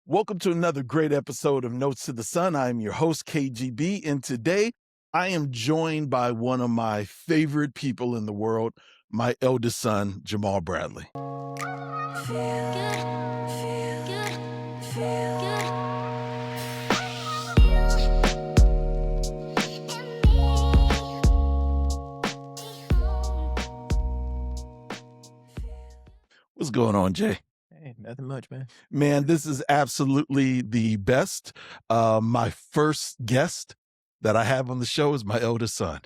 Welcome to another great episode of Notes to the Sun. I'm your host, KGB, and today I am joined by one of my favorite people in the world, my eldest son, Jamal Bradley. What's going on, Jay? Hey, nothing much, man. Man, this is absolutely the best. My first guest that I have on the show is my eldest son.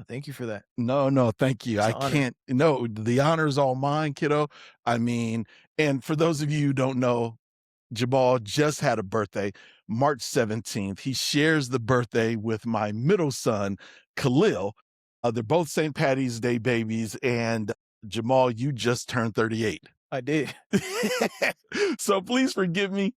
Thank you for that. No, thank you. It's I an honor. can't, no, the honor is all mine, kiddo. I mean, and for those of you who don't know, Jamal just had a birthday, March 17th. He shares the birthday with my middle son, Khalil. They're both St. Patty's Day babies. And Jamal, you just turned 38. I did. So please forgive me.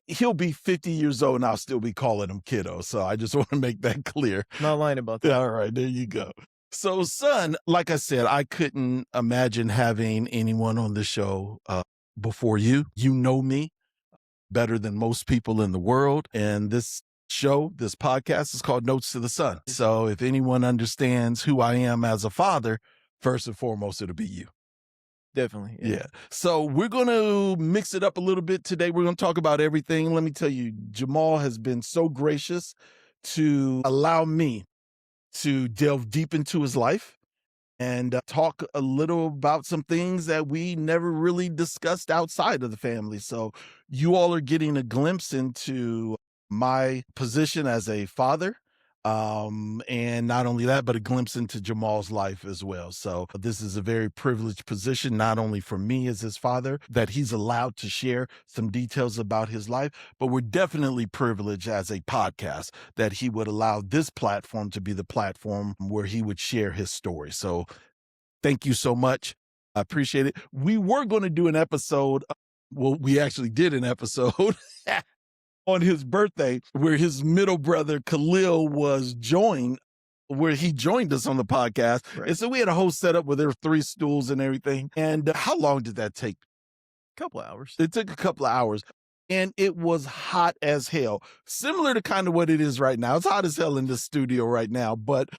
He'll be 50 years old and I'll still be calling him kiddo. So I just want to make that clear. Not lying about that. All right, there you go. So, son, like I said, I couldn't imagine having anyone on the show before you. You know me better than most people in the world. And this show, this podcast is called Notes to the Sun. So if anyone understands who I am as a father, first and foremost, it'll be you. Definitely. Yeah. So we're going to mix it up a little bit today. We're going to talk about everything. Let me tell you, Jamal has been so gracious to allow me to delve deep into his life and talk a little about some things that we never really discussed outside of the family. So you all are getting a glimpse into my position as a father. And not only that, but a glimpse into Jamal's life as well. So this is a very privileged position, not only for me as his father, that he's allowed to share some details about his life, but we're definitely privileged as a podcast that he would allow this platform to be the platform where he would share his story. So thank you so much. I appreciate it. We were going to do an episode. Well, we actually did an episode on his birthday where his middle brother Khalil was joined, where he joined us on the podcast. Right. And so we had a whole setup where there were 3 stools and everything. And how long did that take? A couple hours. It took a couple of hours. And it was hot as hell, similar to kind of what it is right now. It's hot as hell in the studio right now, but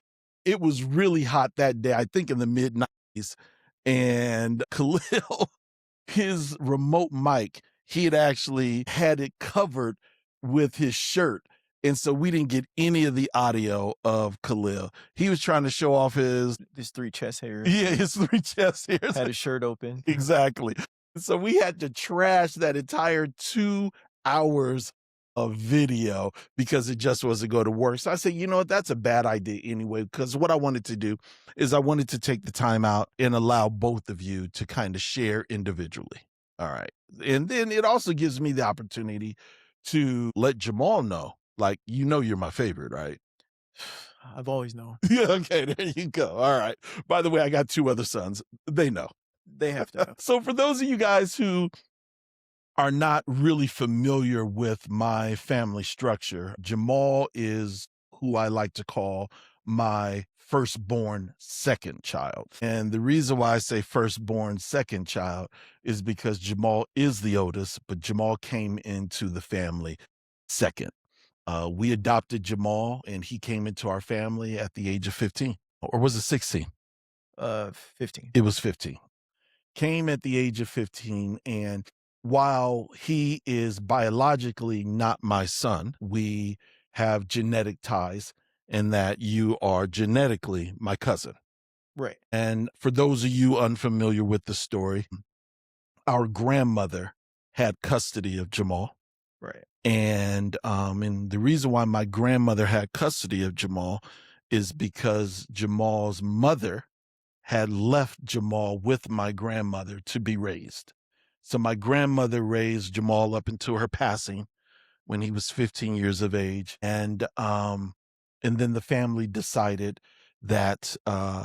it was really hot that day, I think in the mid-90s. And Khalil, his remote mic, he had actually had it covered with his shirt. And so we didn't get any of the audio of Khalil. He was trying to show off his 3 chest hairs. Yeah, his 3 chest hairs. Had his shirt open. Exactly. So we had to trash that entire 2 hours of video because it just wasn't going to work. So I said, you know what, that's a bad idea anyway, because what I wanted to do is I wanted to take the time out and allow both of you to kind of share individually. All right. And then it also gives me the opportunity to let Jamal know, like, you know, you're my favorite, right? I've always known. Yeah, okay, there you go. All right. By the way, I got 2 other sons. They know. They have to know. So for those of you guys who are not really familiar with my family structure, Jamal is who I like to call my firstborn second child. And the reason why I say firstborn second child is because Jamal is the oldest, but Jamal came into the family second. We adopted Jamal and he came into our family at the age of 15, or was it 16? 15. It was 15. Came at the age of 15, and while he is biologically not my son, we have genetic ties in that you are genetically my cousin. Right. And for those of you unfamiliar with the story, our grandmother had custody of Jamal. Right. And the reason why my grandmother had custody of Jamal is because Jamal's mother had left Jamal with my grandmother to be raised. So my grandmother raised Jamal up until her passing when he was 15 years of age. And then the family decided that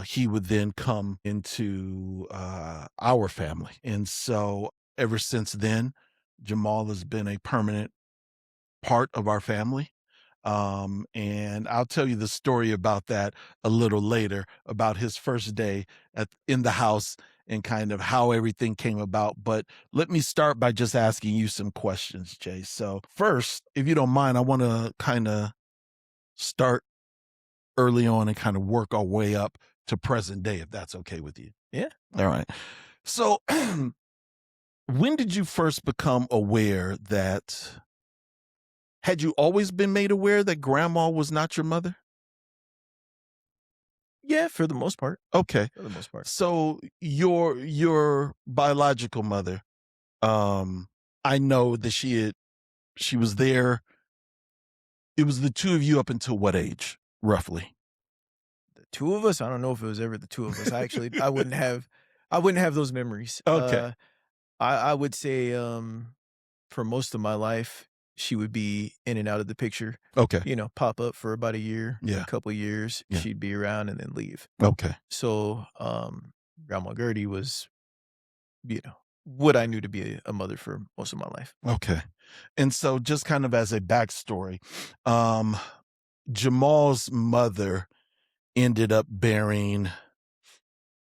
he would then come into our family. And so ever since then, Jamal has been a permanent part of our family. And I'll tell you the story about that a little later, about his first day in the house and kind of how everything came about. But let me start by just asking you some questions, Jay. So, first, if you don't mind, I want to kind of start early on and kind of work our way up to present day, if that's okay with you. Yeah. All right. So, when did you first become aware that, had you always been made aware that grandma was not your mother? Yeah, for the most part. Okay. For the most part. So your biological mother, um, I know that she was there. It was the two of you up until what age, roughly? The two of us, I don't know if it was ever the two of us. I wouldn't have those memories. Okay. I would say for most of my life, she would be in and out of the picture. Okay. Pop up for about a year, Yeah. a couple years. Yeah. She'd be around and then leave. Okay. So, Grandma Gertie was, what I knew to be a mother for most of my life. Okay. And so just kind of as a backstory, um, Jamal's mother ended up bearing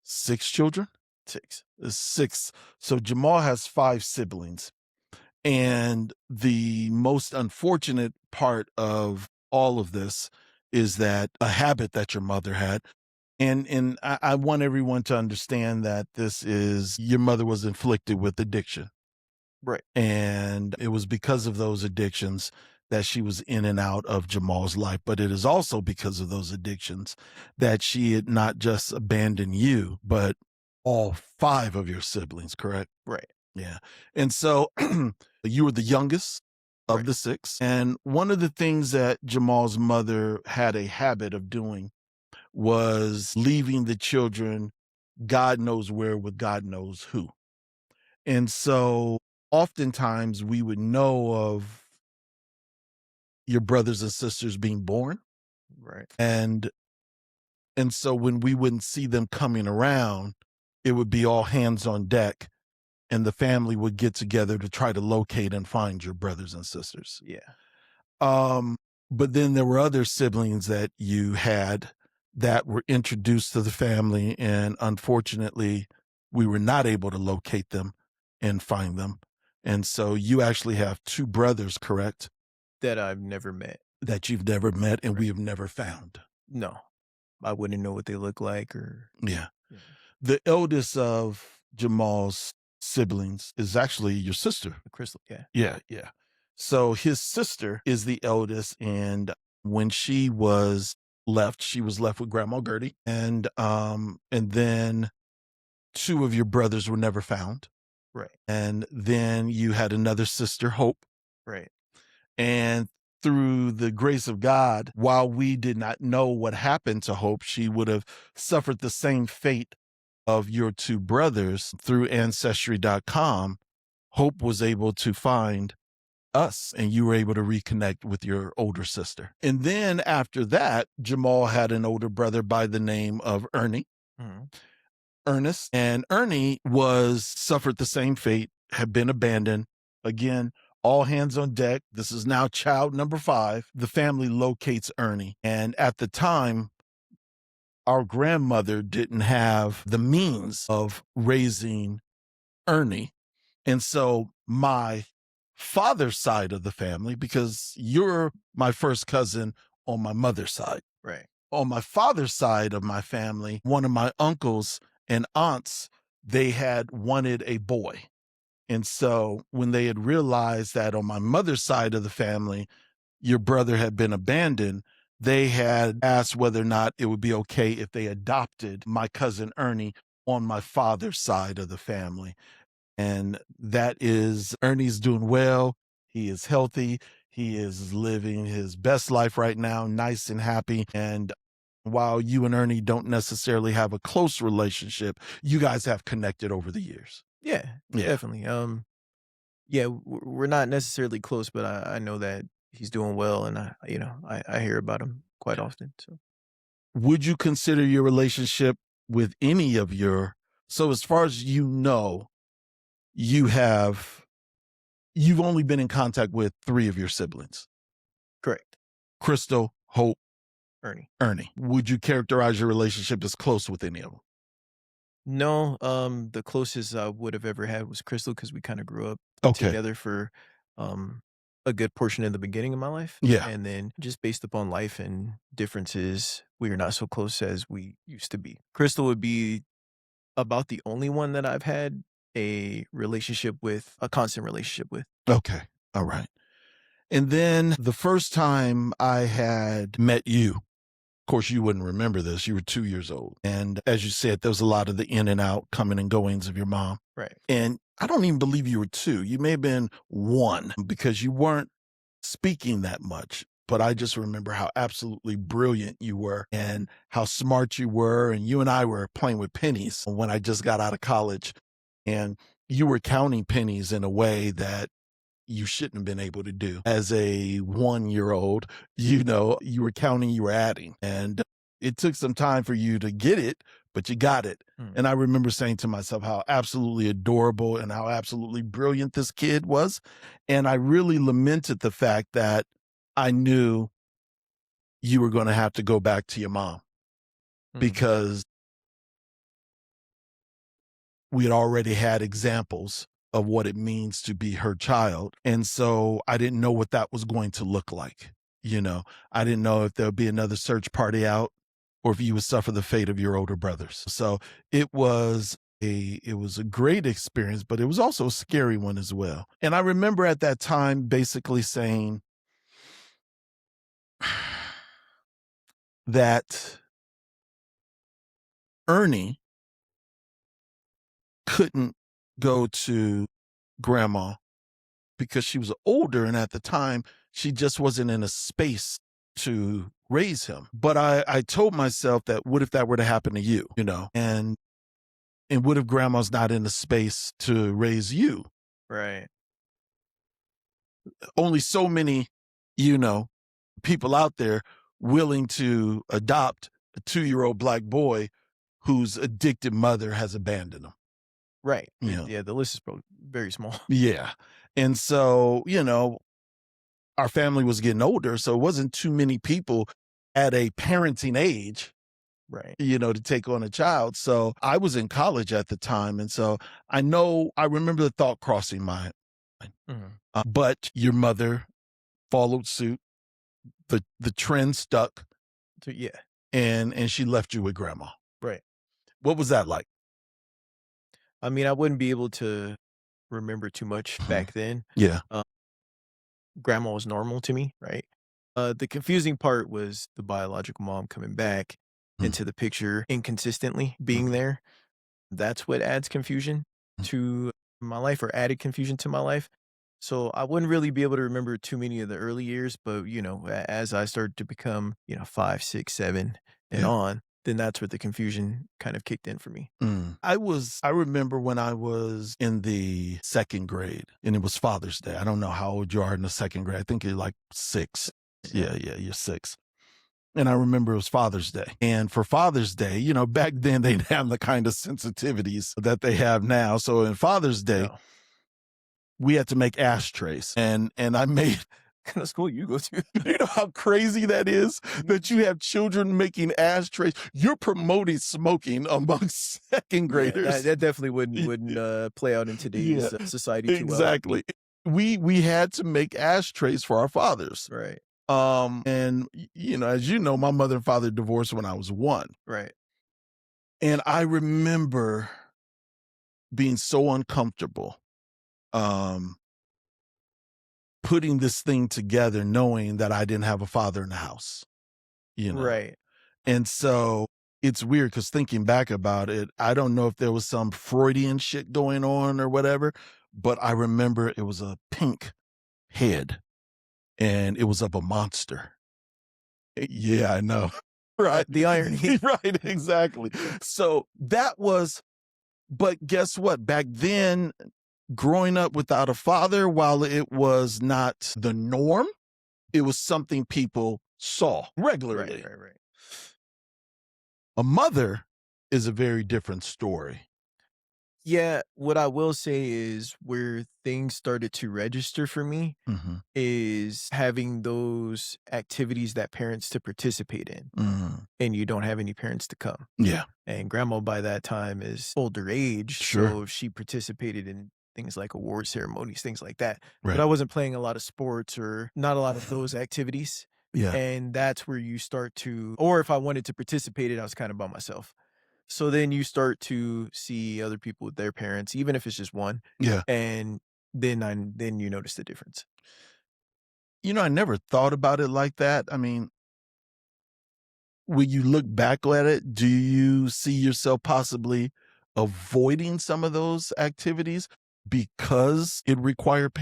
6 children? 6. 6. So Jamal has 5 siblings. And the most unfortunate part of all of this is that a habit that your mother had. And I want everyone to understand that this is your mother was inflicted with addiction. Right. And it was because of those addictions that she was in and out of Jamal's life. But it is also because of those addictions that she had not just abandoned you, but all 5 of your siblings, correct? Right. Yeah. And so you were the youngest of Right. the 6. And one of the things that Jamal's mother had a habit of doing was leaving the children God knows where with God knows who. And so oftentimes we would know of your brothers and sisters being born. Right. And so when we wouldn't see them coming around, it would be all hands on deck and the family would get together to try to locate and find your brothers and sisters. Yeah. Um, but then there were other siblings that you had that were introduced to the family, and unfortunately, we were not able to locate them and find them. And so you actually have 2 brothers, correct? That I've never met. That you've never met and Right. we have never found. No. I wouldn't know what they look like or. Yeah. Yeah. The eldest of Jamal's siblings is actually your sister. The crystal. Yeah. Yeah, yeah. So his sister is the eldest, and when she was left with Grandma Gertie, and then 2 of your brothers were never found, Right. and then you had another sister, Hope, Right. and through the grace of God, while we did not know what happened to Hope, she would have suffered the same fate of your 2 brothers. Through ancestry.com, Hope was able to find us and you were able to reconnect with your older sister. And then after that, Jamal had an older brother by the name of Mhm. Ernest, and Ernie was suffered the same fate, had been abandoned. Again, all hands on deck. This is now child number 5. The family locates Ernie. And at the time, our grandmother didn't have the means of raising Ernie. And so my father's side of the family, because you're my first cousin on my mother's side. Right. On my father's side of my family, one of my uncles and aunts, they had wanted a boy. And so when they had realized that on my mother's side of the family, your brother had been abandoned, they had asked whether or not it would be okay if they adopted my cousin Ernie on my father's side of the family. And that is Ernie's doing well. He is healthy. He is living his best life right now, nice and happy. And while you and Ernie don't necessarily have a close relationship, you guys have connected over the years. Yeah. Yeah. Definitely. Yeah, we're not necessarily close, but I know that he's doing well, and I hear about him quite often. So Would you consider your relationship with any of your, so as far as you know, you have, you've only been in contact with 3 of your siblings, correct, Crystal, Hope, Ernie. Ernie. Would you characterize your relationship as close with any of them? No, the closest I would have ever had was Crystal because we kinda grew up Okay. together for, um, a good portion of the beginning of my life, Yeah. and then just based upon life and differences, we are not so close as we used to be. Crystal would be about the only one that I've had a constant relationship with. Okay. All right. And then the first time I had met you, of course, you wouldn't remember this. You were 2 years old. And as you said, there was a lot of the in and out, coming and goings of your mom. Right. And I don't even believe you were two. You may have been one because you weren't speaking that much. But I just remember how absolutely brilliant you were and how smart you were. And you and I were playing with pennies when I just got out of college. And you were counting pennies in a way that you shouldn't have been able to do. As a 1 year old, you were counting, you were adding. And it took some time for you to get it, but you got it. Mm, And I remember saying to myself how absolutely adorable and how absolutely brilliant this kid was. And I really lamented the fact that I knew you were going to have to go back to your mom mhm. because we had already had examples of what it means to be her child. And so I didn't know what that was going to look like. I didn't know if there would be another search party out or if you would suffer the fate of your older brothers. So it was a great experience, but it was also a scary one as well. And I remember at that time basically saying that Ernie couldn't go to grandma because she was older, and at the time she just wasn't in a space to raise him. But I told myself that what if that were to happen to you, and what if grandma's not in a space to raise you? Right. Only so many, you know, people out there willing to adopt a 2-year-old black boy whose addicted mother has abandoned him. Right. You know. Yeah, the list is probably very small. Yeah. And so, our family was getting older, so it wasn't too many people at a parenting age, Right. to take on a child. So I was in college at the time. And so I remember the thought crossing my mind. Mhm. But your mother followed suit. The trend stuck So, yeah, and she left you with grandma. right. What was that like? I mean, I wouldn't be able to remember too much Mhm. back then. Yeah. Uh, Grandma was normal to me, right? The confusing part was the biological mom coming back Mhm. into the picture inconsistently being there. That's what adds confusion Mhm. to my life or added confusion to my life. So I wouldn't really be able to remember too many of the early years, but as I started to become, 5, 6, 7 and Yeah. on, then that's where the confusion kind of kicked in for me. I remember when I was in the second grade and it was Father's Day. I don't know how old you are in the second grade. I think you're like 6. Yeah. Yeah, you're 6. And I remember it was Father's Day. And for Father's Day, back then they didn't have the kind of sensitivities that they have now. So in Father's Day, No. we had to make ashtrays. And I made Kind of school you go to. you know how crazy that is that you have children making ashtrays. You're promoting smoking amongst second Yeah, that graders. that definitely wouldn't play out in Yeah, today's society too well. exactly. We had to make ashtrays for our fathers. Right. And as you know, my mother and father divorced when I was 1. Right. And I remember being so uncomfortable, um, putting this thing together, knowing that I didn't have a father in the house, you know? Right. And so it's weird because thinking back about it, I don't know if there was some Freudian shit going on or whatever, but I remember it was a pink head and it was of a monster. Yeah, I know. Right. The irony. Right, exactly. So but guess what? Back then, growing up without a father, while it was not the norm, it was something people saw Right, regularly. right, right. A mother is a very different story. Yeah, what I will say is where things started to register for me Mhm. is having those activities that parents to participate in, Mm. and you don't have any parents to come. Yeah. And grandma by that time is older age, Sure. so she participated in things like award ceremonies, things like that. But Right. I wasn't playing a lot of sports or not a lot of those activities. Yeah. And that's where you start to, or if I wanted to participate in, I was kind of by myself. So then you start to see other people with their parents, even if it's just one, Yeah. and then you notice the difference. I never thought about it like that. I mean, when you look back at it, do you see yourself possibly avoiding some of those activities because it required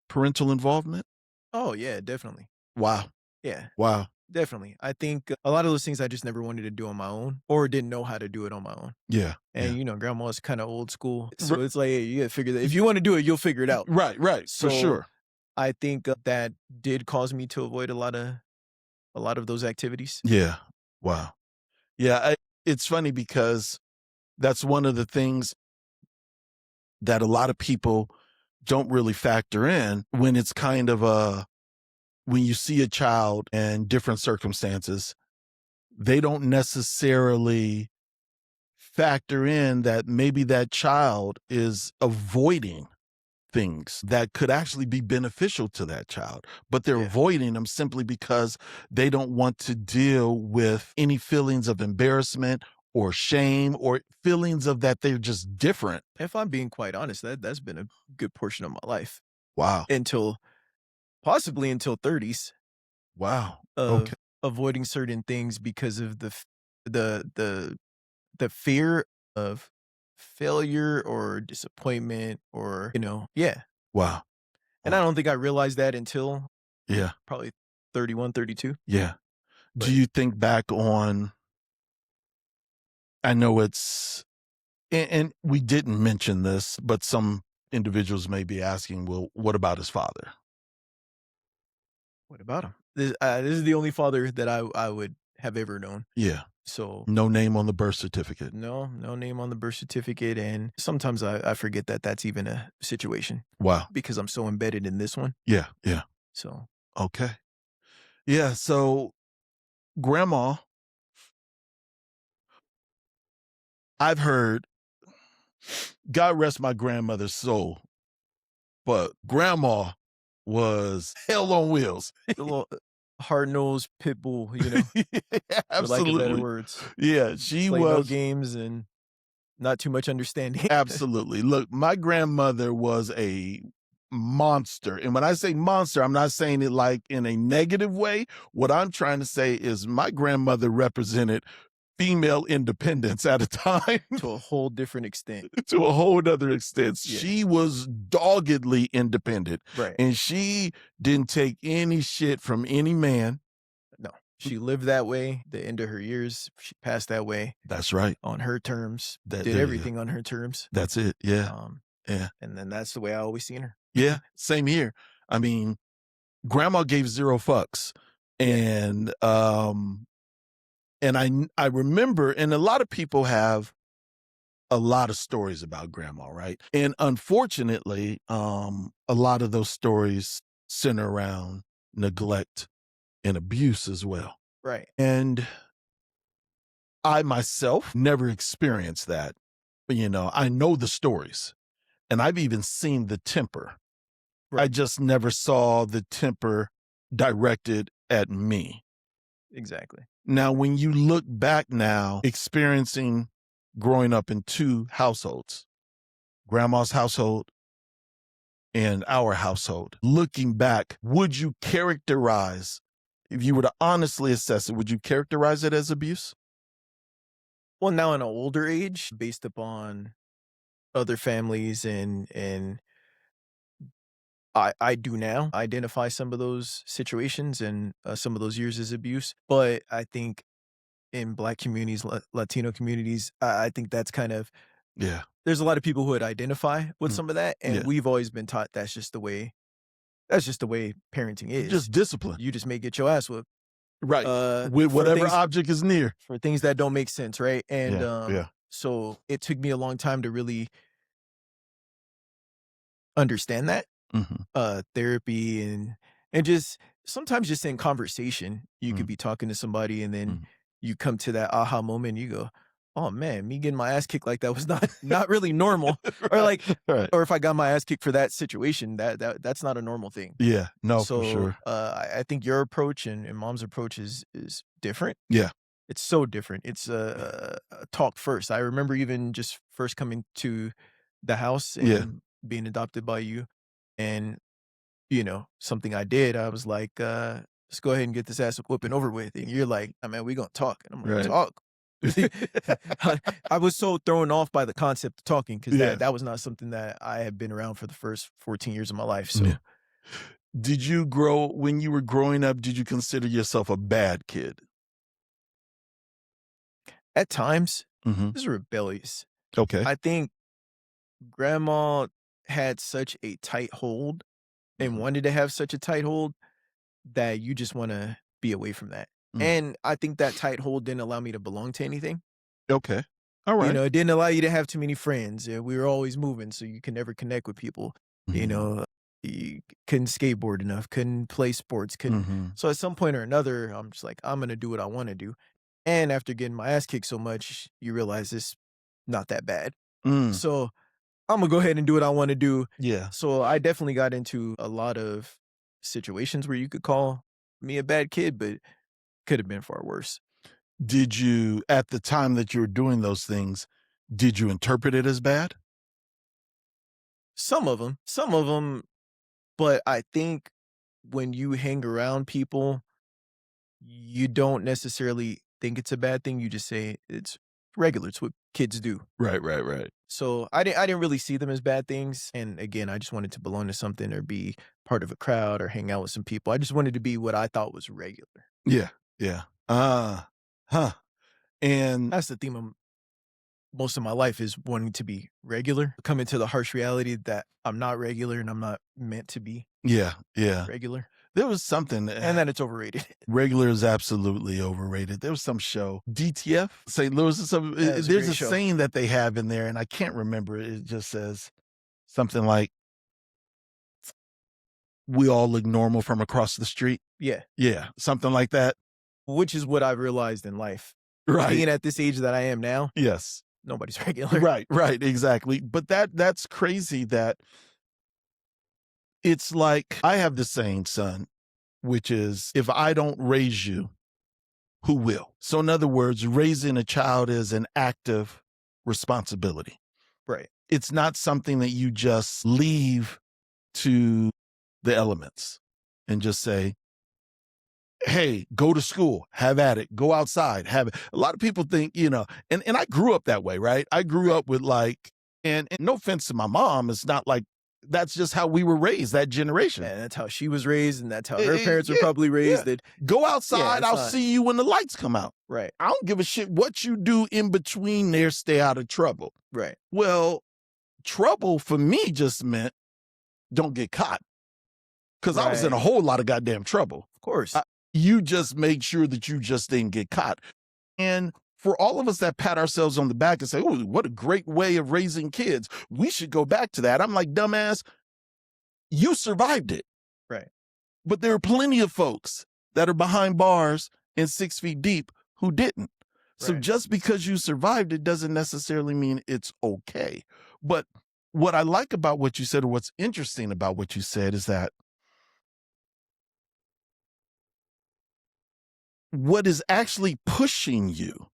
parental involvement? Oh yeah, definitely. Wow. Yeah, Wow. definitely. I think a lot of those things I just never wanted to do on my own or didn't know how to do it on my own. Yeah. And Yeah. grandma's kind of old school, R- so it's like, hey, you gotta figure that. If you want to do it, you'll figure it out. right. Right. For So sure. I think that did cause me to avoid a lot of those activities. Yeah. Wow. Yeah. It's funny because that's one of the things that a lot of people don't really factor in when it's kind of when you see a child in different circumstances, they don't necessarily factor in that maybe that child is avoiding things that could actually be beneficial to that child, but they're Yeah. avoiding them simply because they don't want to deal with any feelings of embarrassment or shame or feelings of that they're just different. If I'm being quite honest, that's been a good portion of my life Wow. until possibly until 30s Wow. Okay. of avoiding certain things because of the the the fear of failure or disappointment or, yeah. Wow. And I Wow. don't think I realized that until Yeah. probably 31, 32. Yeah. Do But you think back on, I know and we didn't mention this, but some individuals may be asking, well, what about his father? what about him? This is the only father that I would have ever known. Yeah. So No name on the birth certificate. no name on the birth certificate, and sometimes I forget that that's even a situation Wow. because I'm so embedded in this one. Yeah. Yeah. So Okay. Yeah. So grandma, I've heard, God rest my grandmother's soul, but grandma was hell on wheels. the little hard-nosed pit bull, for lack of better Absolutely. words. Yeah. She Play no was. games and not too much understanding. Absolutely. Look, my grandmother was a monster. And when I say monster, I'm not saying it like in a negative way. What I'm trying to say is my grandmother represented female independence at a time To a whole different extent. to a whole other extent. Yeah. She was doggedly independent Right. and she didn't take any shit from any man. No. She lived that way. The end of her years, she passed that way That's right. on her terms, That did there you go. everything on her terms. That's it. Yeah. Um, Yeah. and then that's the way I always seen her. Yeah. Same here. I mean, grandma gave zero fucks. Yeah. And I remember, and a lot of people have a lot of stories about grandma, right? And unfortunately, a lot of those stories center around neglect and abuse as well. Right. And I myself never experienced that. But, I know the stories and I've even seen the temper. I Right. just never saw the temper directed at me. Exactly. Now, when you look back now, experiencing growing up in two households, grandma's household and our household, looking back, would you characterize, if you were to honestly assess it, would you characterize it as abuse? Well, now in an older age, based upon other families and I do now identify some of those situations and some of those years as abuse. But I think in Black communities, Latino communities, I think that's kind of, Yeah. there's a lot of people who would identify with Mm. some of that, and Yeah. we've always been taught that's just the way parenting is. Just discipline. You just may get your ass whooped Right. With for whatever things object is near. for things that don't make sense, right? And Yeah. Yeah. so it took me a long time to really understand that. Mhm, Therapy and just sometimes just in conversation, you could mm, be talking to somebody and then mm. you come to that aha moment and you go, "Oh man, me getting my ass kicked like that was not really normal." Or Right, like right. or if I got my ass kicked for that situation, that's not a normal thing. Yeah, no, for So, sure. I think your approach and mom's approach is different. Yeah, It's so different. It's, talk first. I remember even just first coming to the house yeah, and being adopted by you, and, something I did, I was like, "Let's go ahead and get this ass whooping over with," and you're like, "Oh, man, we gonna talk," and I'm like, right. "Talk?" I was so thrown off by the concept of talking because Yeah, that was not something that I had been around for the first 14 years of my life, yeah. so Did you grow when you were growing up, did you consider yourself a bad kid? at times, Mhm. I was rebellious. Okay. I think grandma had such a tight hold and Mhm, wanted to have such a tight hold that you just wanna be away from that. mm. And I think that tight hold didn't allow me to belong to anything. Okay. Alright. It didn't allow you to have too many friends, we were always moving, so you could never connect with people, you Mhm, know, you couldn't skateboard enough, couldn't play sports, couldn't mhm. so at some point or another, I'm just like, "I'm gonna do what I wanna do." And after getting my ass kicked so much, you realize it's not that bad. Mm, So Imma go ahead and do what I wanna do. yeah. So, I definitely got into a lot of situations where you could call me a bad kid, but could have been far worse. Did you at the time that you were doing those things, did you interpret it as bad? Some of them, but I think when you hang around people, you don't necessarily think it's a bad thing, you just say it's regular, it's what kids do. Right, right, right. So, I didn't really see them as bad things, and again, I just wanted to belong to something or be part of a crowd or hang out with some people. I just wanted to be what I thought was regular. Yeah, yeah. Huh. And That's the theme of most of my life is wanting to be regular, coming to the harsh reality that I'm not regular and I'm not meant to be yeah, yeah. regular, There was something and that it's overrated. regular is absolutely overrated. There was some show, DTF, St. Louis or something. Yeah, it's a There's great a show. saying that they have in there, and I can't remember it. It just says something like, "We all look normal from across the street." Yeah, Yeah, something like that. which is what I've realized in life. Right. Being at this age that I am now, Yes. nobody's regular. Right, right, exactly. But that's crazy that it's like I have the saying, son, which is if I don't raise you, who will? So, in other words, raising a child is an active responsibility. Right, It's not something that you just leave to the elements and just say, hey, go to school, have at it, go outside, have it. A lot of people think, and I grew up that way, right? I grew right. up with like, and no offense to my mom, it's not like that's just how we were raised, that generation. And that's how she was raised, and that's how her parents were Yeah, probably yeah. raised. That Go yeah, outside, it's I'll not see you when the lights come out. right, I don't give a shit what you do in between there, stay out of trouble. right, Well, trouble for me just meant don't get caught because I was in a right. whole lot of goddamn trouble. Of course, You just make sure that you just didn't get caught. And for all of us that pat ourselves on the back and say, oh, what a great way of raising kids, we should go back to that. I'm like, dumbass, you survived it. right, But there are plenty of folks that are behind bars and 6 feet deep who didn't. So right. just because you survived it doesn't necessarily mean it's okay. But what I like about what you said, or what's interesting about what you said, is that what is actually pushing you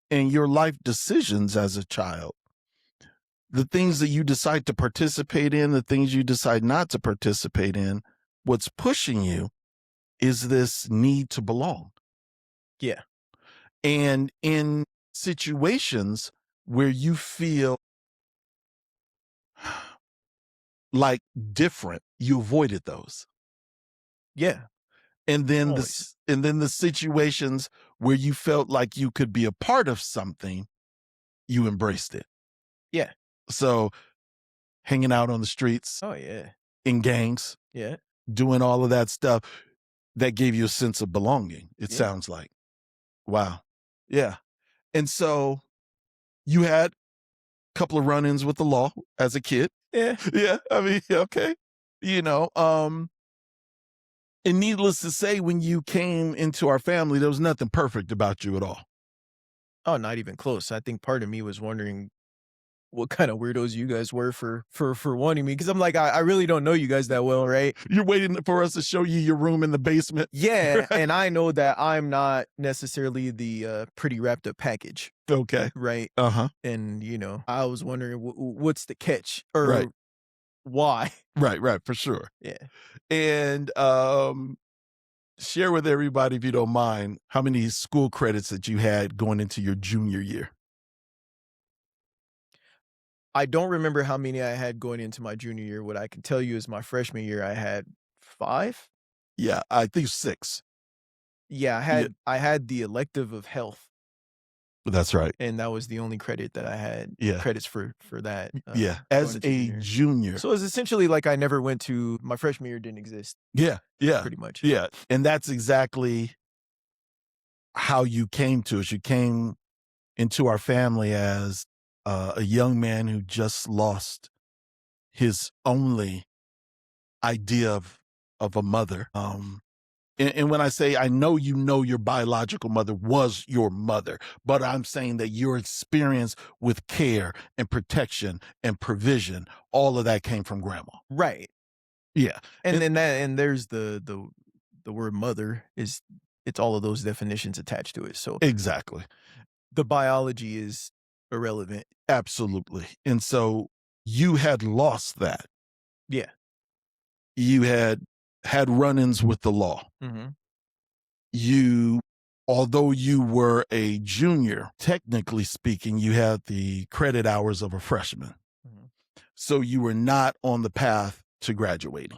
in your life decisions as a child, the things that you decide to participate in, the things you decide not to participate in, what's pushing you is this need to belong. Yeah, And in situations where you feel like different, you avoided those. yeah, And then always. the situations where you felt like you could be a part of something, you embraced it. Yeah. So hanging out on the streets, Oh, yeah, in gangs, yeah, doing all of that stuff that gave you a sense of belonging, it yeah. sounds like. Wow. Yeah. And so you had a couple of run ins with the law as a kid. Yeah. Yeah, I mean, okay. You know, and needless to say, when you came into our family, there was nothing perfect about you at all. Oh, not even close. I think part of me was wondering what kind of weirdos you guys were for wanting me, because 'cause I'm like, I really don't know you guys that well, right? You're waiting for us to show you your room in the basement. Yeah, and I know that I'm not necessarily the, pretty wrapped up package, Okay. right? Uh-huh. And, I was wondering what's the catch Right. or why? Right, right, for sure. Yeah. And share with everybody, if you don't mind, how many school credits that you had going into your junior year. I don't remember how many I had going into my junior year. What I can tell you is my freshman year, I had 5? Yeah, I think 6. Yeah, I Yeah, had I had the elective of health, that's right. and that was the only credit that I had Yeah, credits for that, yeah. going As into a junior. junior. So, it's essentially like I never went to my freshman year didn't exist, Yeah, yeah, pretty much. yeah. And that's exactly how you came to us. You came into our family as a young man who just lost his only idea of a mother. And when I say I know you know your biological mother was your mother, but I'm saying that your experience with care and protection and provision, all of that came from grandma. Right. Yeah. And And then there's the word mother is it's all of those definitions attached to it. So, exactly. the biology is irrelevant. Absolutely. And so you had lost that. Yeah. You had run-ins with the law. Mhm. You although you were a junior, technically speaking, you had the credit hours of a freshman. Mhm. So you were not on the path to graduating.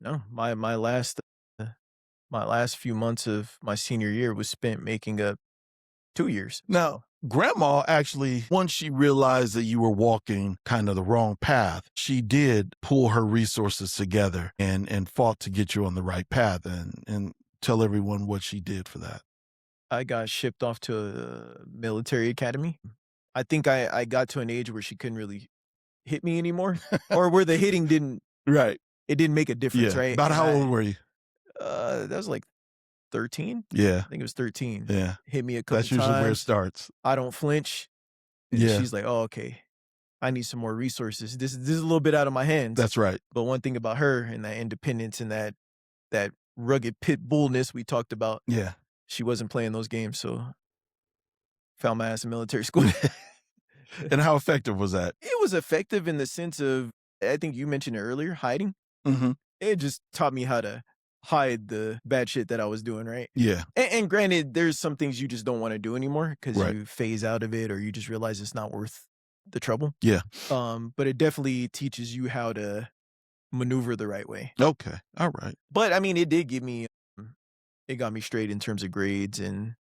No, uh, my last few months of my senior year was spent making up 2 years, Now, so grandma actually, once she realized that you were walking kind of the wrong path, she did pull her resources together and fought to get you on the right path and tell everyone what she did for that. I got shipped off to a military academy. I think I got to an age where she couldn't really hit me anymore, or where the hitting Right. didn't make a difference, Yeah. right? About And how old were you? that was like 13? Yeah. I think it was 13. Yeah. Hit me a couple That's usually where it times. starts. I don't flinch, and Yeah. she's like, "Oh, okay. I need some more resources. This is a little bit out of my hands." That's right. But one thing about her and that independence and that rugged pit bullness we talked about, Yeah. she wasn't playing those games, so found my ass in military school. And how effective was that? It was effective in the sense of, I think you mentioned it earlier, hiding. Mhm. It just taught me how to hide the bad shit that I was doing, right? Yeah. And granted, there's some things you just don't wanna do anymore because Right. you phase out of it or you just realize it's not worth the trouble. Yeah. But it definitely teaches you how to maneuver the right way. Okay. All right. But, I mean, it did give me it got me straight in terms of grades and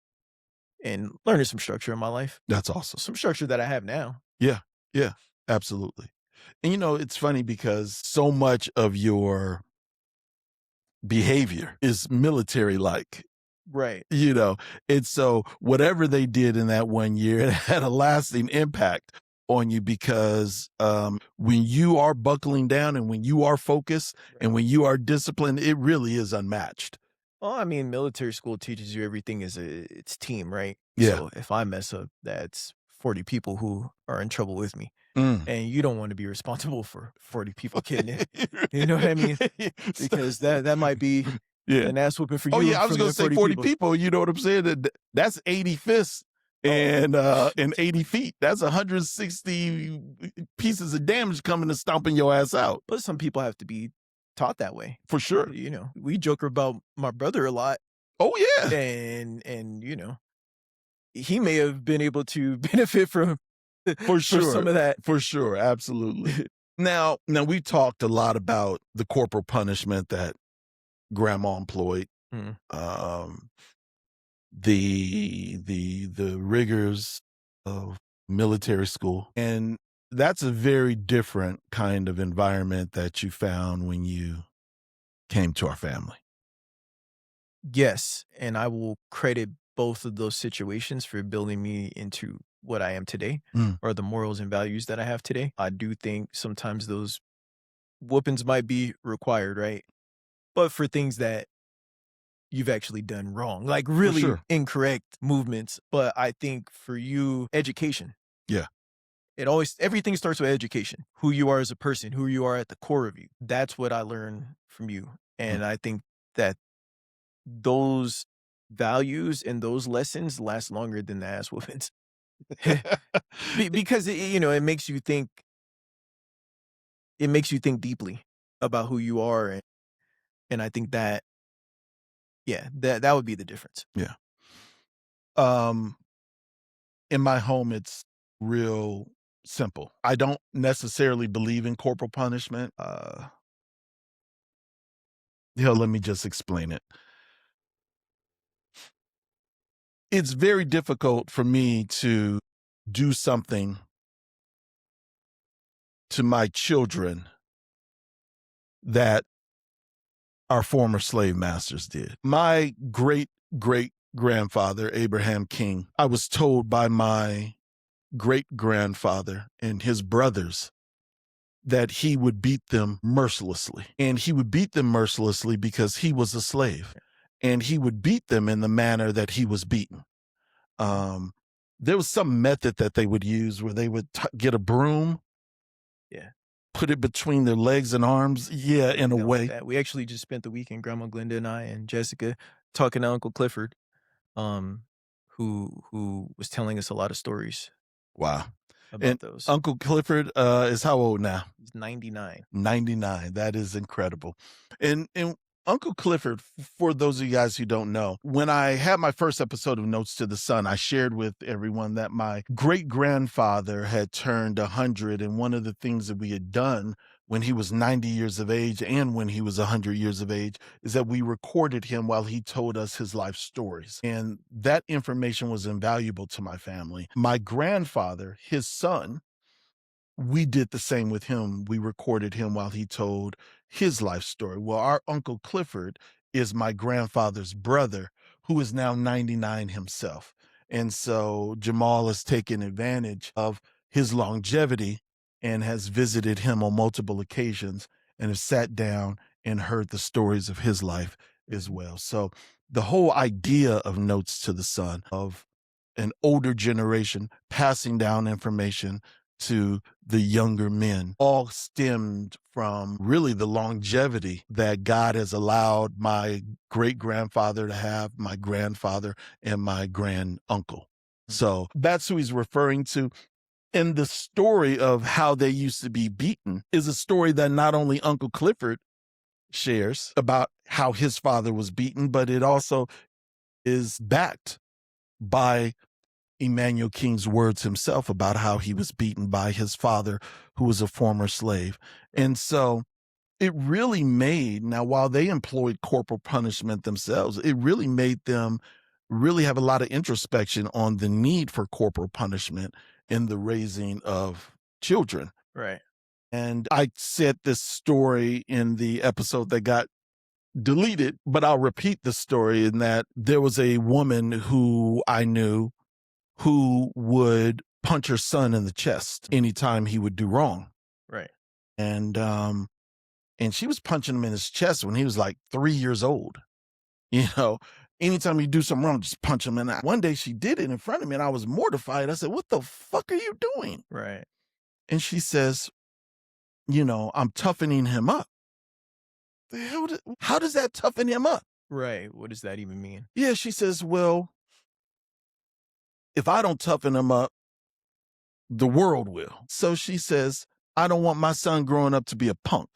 learning some structure in my life. That's awesome. Some structure that I have now. Yeah. Yeah. Absolutely. And it's funny because so much of your behavior is military like, Right. you know. And so whatever they did in that one year, it had a lasting impact on you because when you are buckling down and when you are focused and when you are disciplined, it really is unmatched. Well, I mean, military school teaches you everything it's team, right? Yeah. So if I mess up, that's 40 people who are in trouble with me. Mm. And you don't want to be responsible for 40 people getting it. You know what I mean? Because that might be Yeah. an ass whooping for Oh, you yeah, I was from gonna the say 40 40 people. people, you know what I'm saying? That's 80 fists Oh. and 80 feet. That's 160 pieces of damage coming and stomping your ass out. But some people have to be taught that way. For sure. We joke about my brother a lot, Oh, yeah. and he may have been able to benefit from For sure. some of that. For sure. Absolutely. Now we talked a lot about the corporal punishment that grandma employed. Mhm. The rigors of military school. And that's a very different kind of environment that you found when you came to our family. Yes, and I will credit both of those situations for building me into what I am today Mm, or the morals and values that I have today. I do think sometimes those whoopings might be required, right? But for things that you've actually done wrong, like for really sure. incorrect movements. But I think for you, education. Yeah. Everything starts with education. Who you are as a person, who you are at the core of you. That's what I learned from you. Mm. And I think that those values and those lessons last longer than the ass whoopings. Because it makes you think, deeply about who you are, and I think that, yeah, that would be the difference. Yeah. Um, in my home, it's real simple. I don't necessarily believe in corporal punishment. Let me just explain it. It's very difficult for me to do something to my children that our former slave masters did. My great great grandfather, Abraham King, I was told by my great grandfather and his brothers that he would beat them mercilessly. And he would beat them mercilessly because he was a slave. And he would beat them in the manner that he was beaten. Um, there was some method that they would use where they would get a broom, Yeah. put it between their legs and arms. Yeah, in a Something like way. that. We actually just spent the weekend, Grandma Glenda and I and Jessica, talking to Uncle Clifford, um, who was telling us a lot of stories Wow. And about those. Uncle Clifford is how old now? He's 99. 99. That is incredible. And Uncle Clifford, for those of you guys who don't know, when I had my first episode of Notes to the Sun, I shared with everyone that my great grandfather had turned 100. And one of the things that we had done when he was 90 years of age and when he was 100 years of age is that we recorded him while he told us his life stories. And that information was invaluable to my family. My grandfather, his son, we did the same with him. We recorded him while he told his life story. Well, our Uncle Clifford is my grandfather's brother, who is now 99 himself. And so Jamal has taken advantage of his longevity and has visited him on multiple occasions and has sat down and heard the stories of his life as Mhm. well. So the whole idea of Notes to the Sun, of an older generation passing down information to the younger men, all stemmed from really the longevity that God has allowed my great grandfather to have, my grandfather, and my grand uncle. Mm. So that's who he's referring to. And the story of how they used to be beaten is a story that not only Uncle Clifford shares about how his father was beaten, but it also is backed by Emmanuel King's words himself about how he was beaten by his father, who was a former slave. And so it really made, now, while they employed corporal punishment themselves, it really made them really have a lot of introspection on the need for corporal punishment in the raising of children. Right. And I said this story in the episode that got deleted, but I'll repeat the story in that there was a woman who I knew who would punch her son in the chest anytime he would do wrong. Right. And she was punching him in his chest when he was like 3 years old. You know, anytime you do something wrong, just punch him. And one day she did it in front of me and I was mortified. I said, "What the fuck are you doing?" Right. And she says, "I'm toughening him up." The hell how does that toughen him up? Right. What does that even mean? Yeah, she says, "Well, if I don't toughen him up, the world will." So she says, "I don't want my son growing up to be a punk."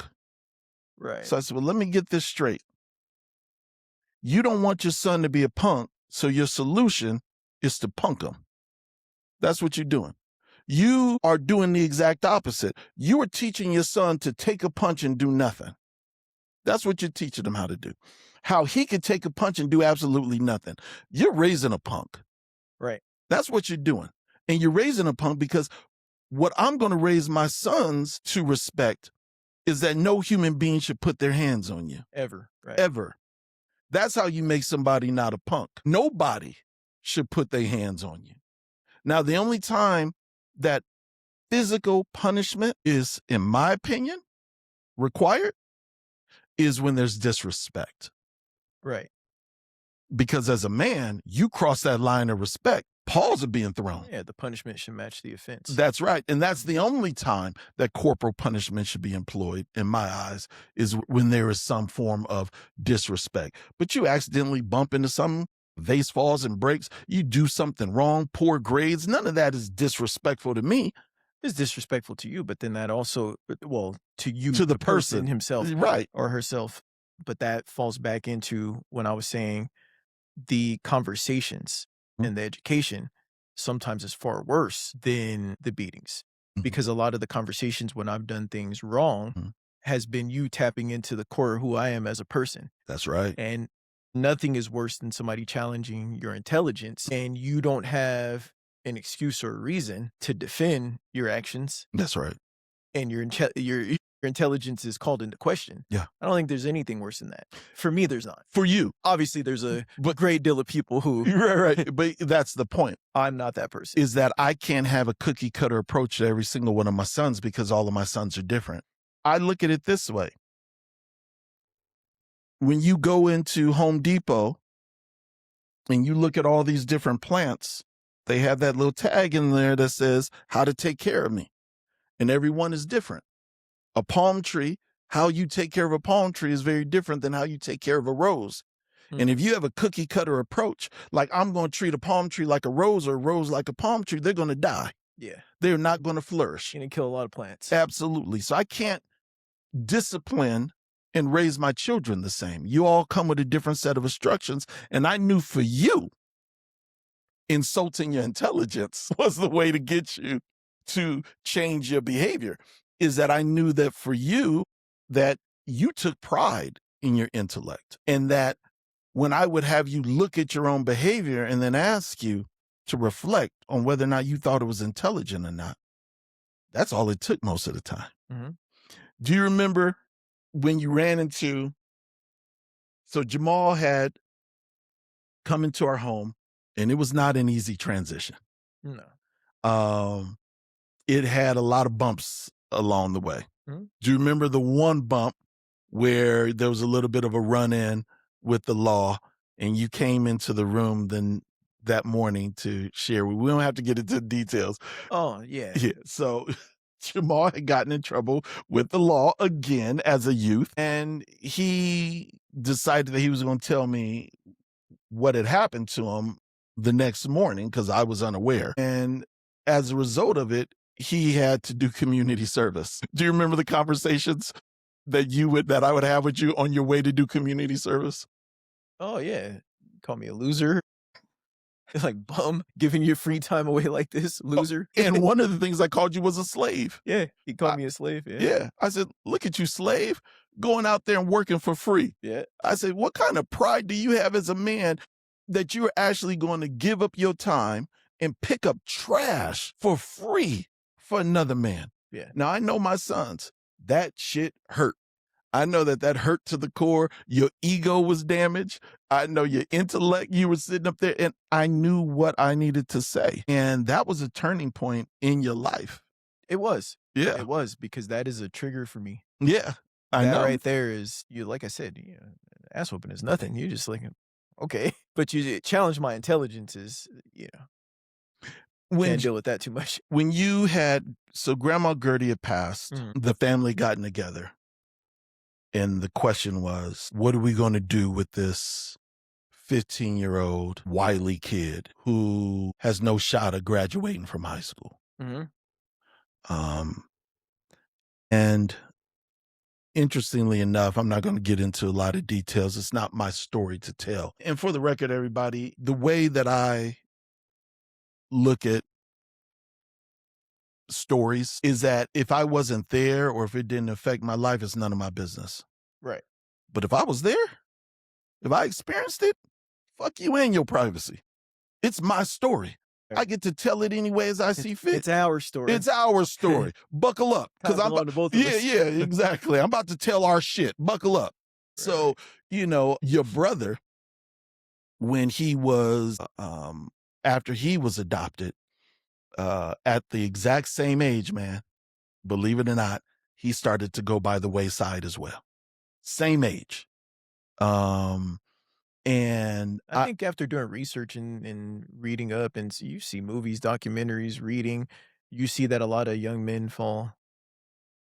Right. So I said, "Well, let me get this straight. You don't want your son to be a punk, so your solution is to punk him. That's what you're doing. You are doing the exact opposite. You are teaching your son to take a punch and do nothing. That's what you're teaching him how to do. How he can take a punch and do absolutely nothing. You're raising a punk. Right. That's what you're doing. And you're raising a punk because what I'm going to raise my sons to respect is that no human being should put their hands on you. Ever. Right. Ever. That's how you make somebody not a punk. Nobody should put their hands on you. Now, the only time that physical punishment is, in my opinion, required is when there's disrespect. Right. Because as a man, you cross that line of respect, paws are being thrown. Yeah, the punishment should match the offense. That's right. And that's the only time that corporal punishment should be employed, in my eyes, is when there is some form of disrespect. But you accidentally bump into something, vase falls and breaks, you do something wrong, poor grades, none of that is disrespectful to me. It's disrespectful to you, but then that also, well, to you, To the person. himself Right. or herself. But that falls back into when I was saying the conversations Mhm. and the education sometimes is far worse than the beatings. Mhm. Because a lot of the conversations when I've done things wrong Mhm. has been you tapping into the core of who I am as a person. That's right. And nothing is worse than somebody challenging your intelligence and you don't have an excuse or a reason to defend your actions That's right. and your intelligence is called into question. Yeah. I don't think there's anything worse than that. For me, there's not. For you. Obviously, there's a But great deal of people who right. But that's the point, I'm not that person. is that I can't have a cookie cutter approach to every single one of my sons because all of my sons are different. I look at it this way. When you go into Home Depot and you look at all these different plants, they have that little tag in there that says how to take care of me. And everyone is different. A palm tree, how you take care of a palm tree is very different than how you take care of a rose. And if you have a cookie cutter approach, like I'm going to treat a palm tree like a rose or a rose like a palm tree, they're going to die. Yeah. They're not going to flourish. You're going to kill a lot of plants. Absolutely. So I can't discipline and raise my children the same. You all come with a different set of instructions. And I knew for you, insulting your intelligence was the way to get you to change your behavior. Is that I knew that for you, that you took pride in your intellect, and that when I would have you look at your own behavior and then ask you to reflect on whether or not you thought it was intelligent or not, that's all it took most of the time. Mm-hmm. Do you remember when you ran into, so Jamal had come into our home and it was not an easy transition. No. It had a lot of bumps along the way. Mm-hmm. Do you remember the one bump where there was a little bit of a run-in with the law and you came into the room then that morning to share? We don't have to get into the details. Oh, yeah. Yeah. So Jamal had gotten in trouble with the law again as a youth, and he decided that he was going to tell me what had happened to him the next morning because I was unaware. And as a result of it, he had to do community service. Do you remember the conversations that I would have with you on your way to do community service? Oh, yeah. Call me a loser. Like, bum, giving your free time away like this, loser. And one of the things I called you was a slave. Yeah, he called me a slave. Yeah. Yeah. I said, look at you, slave, going out there and working for free. Yeah. I said, what kind of pride do you have as a man that you're actually going to give up your time and pick up trash for free for another man? Yeah. Now, I know my sons, that shit hurt. I know that hurt to the core. Your ego was damaged. I know your intellect, you were sitting up there, and I knew what I needed to say. And that was a turning point in your life. It was. Yeah. It was, because that is a trigger for me. Yeah. I that know. right there is, you, like I said, you know, ass whooping is nothing. You're just like, okay. But you challenge my intelligence is, you know, can't deal with that too much. When you had, so Grandma Gertie had passed, the family gotten together. And the question was, what are we going to do with this 15-year-old wily kid who has no shot of graduating from high school? And interestingly enough, I'm not going to get into a lot of details. It's not my story to tell. And for the record, everybody, the way that I look at stories is that if I wasn't there or if it didn't affect my life, it's none of my business. Right. But if I was there, if I experienced it, fuck you and your privacy. It's my story. I get to tell it any way as I see fit. It's our story. It's our story. Buckle up. Because I'm to both of us. yeah, exactly. I'm about to tell our shit. Buckle up. Right. So, you know, your brother, when he was after he was adopted, at the exact same age, man, believe it or not, he started to go by the wayside as well. Same age. Um, and I think after doing research and reading up and you see movies, documentaries, reading, you see that a lot of young men fall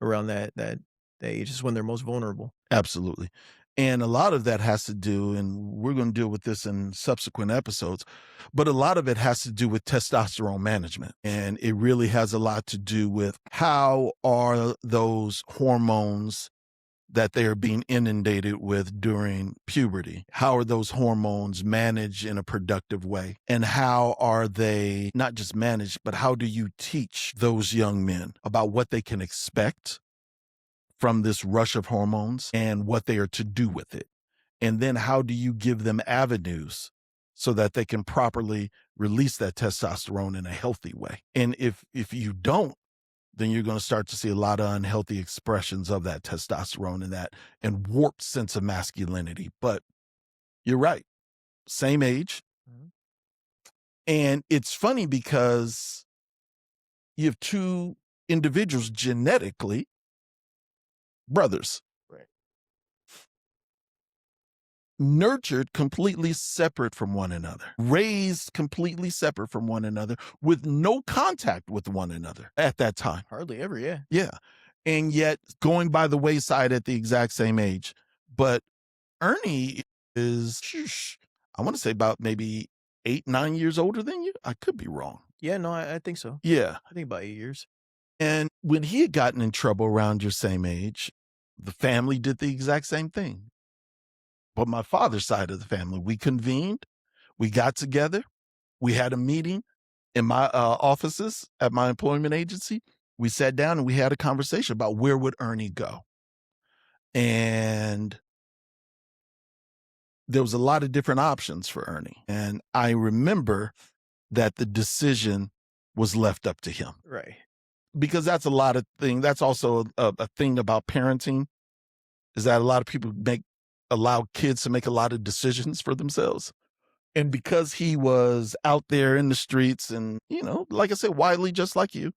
around that age is when they're most vulnerable. Absolutely. And a lot of that has to do, and we're going to deal with this in subsequent episodes, but a lot of it has to do with testosterone management. And it really has a lot to do with how are those hormones that they are being inundated with during puberty? How are those hormones managed in a productive way? And how are they not just managed, but how do you teach those young men about what they can expect from this rush of hormones and what they are to do with it? And then how do you give them avenues so that they can properly release that testosterone in a healthy way? And if you don't, then you're going to start to see a lot of unhealthy expressions of that testosterone and warped sense of masculinity. But you're right, same age. Mhm. And it's funny because you have two individuals genetically brothers, Right. nurtured completely separate from one another, raised completely separate from one another, with no contact with one another at that time. Hardly ever, yeah. Yeah. And yet going by the wayside at the exact same age. But Ernie is, I want to say about maybe 8, 9 years older than you. I could be wrong. Yeah, no, I think so. Yeah. I think about 8 years. And when he had gotten in trouble around your same age, the family did the exact same thing. But my father's side of the family, we convened, we got together, we had a meeting in my offices at my employment agency. We sat down and we had a conversation about where would Ernie go. And there was a lot of different options for Ernie. And I remember that the decision was left up to him, Right. because that's a lot of thing. That's also a thing about parenting, is that a lot of people allow kids to make a lot of decisions for themselves. And because he was out there in the streets and, like I said, widely just like you,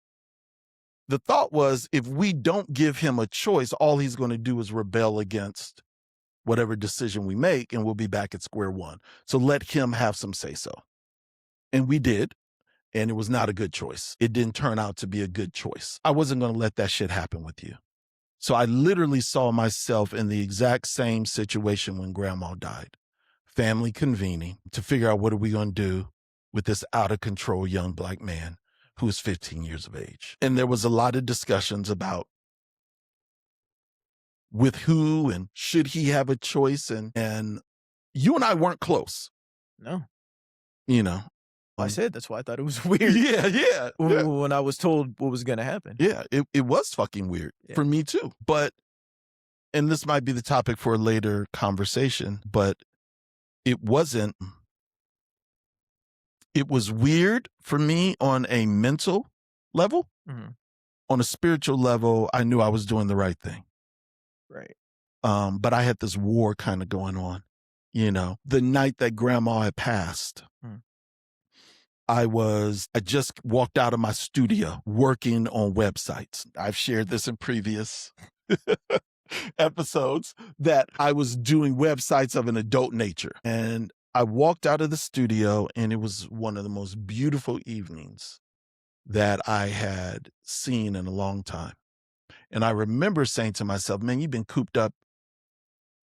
the thought was, if we don't give him a choice, all he's going to do is rebel against whatever decision we make, and we'll be back at square one. So let him have some say so. And we did. And it was not a good choice. It didn't turn out to be a good choice. I wasn't going to let that shit happen with you. So I literally saw myself in the exact same situation when grandma died. Family convening to figure out what are we going to do with this out of control young black man who is 15 years of age. And there was a lot of discussions about with who and should he have a choice. And you and I weren't close, No. you know. I said that's why I thought it was weird Yeah. when I was told what was gonna happen. Yeah, it was fucking weird for me too. But, and this might be the topic for a later conversation, but it wasn't, it was weird for me on a mental level. Mhm. On a spiritual level, I knew I was doing the right thing. Right. But I had this war kind of going on, the night that grandma had passed. Mm. I just walked out of my studio working on websites. I've shared this in previous episodes that I was doing websites of an adult nature. And I walked out of the studio, and it was one of the most beautiful evenings that I had seen in a long time. And I remember saying to myself, man, you've been cooped up,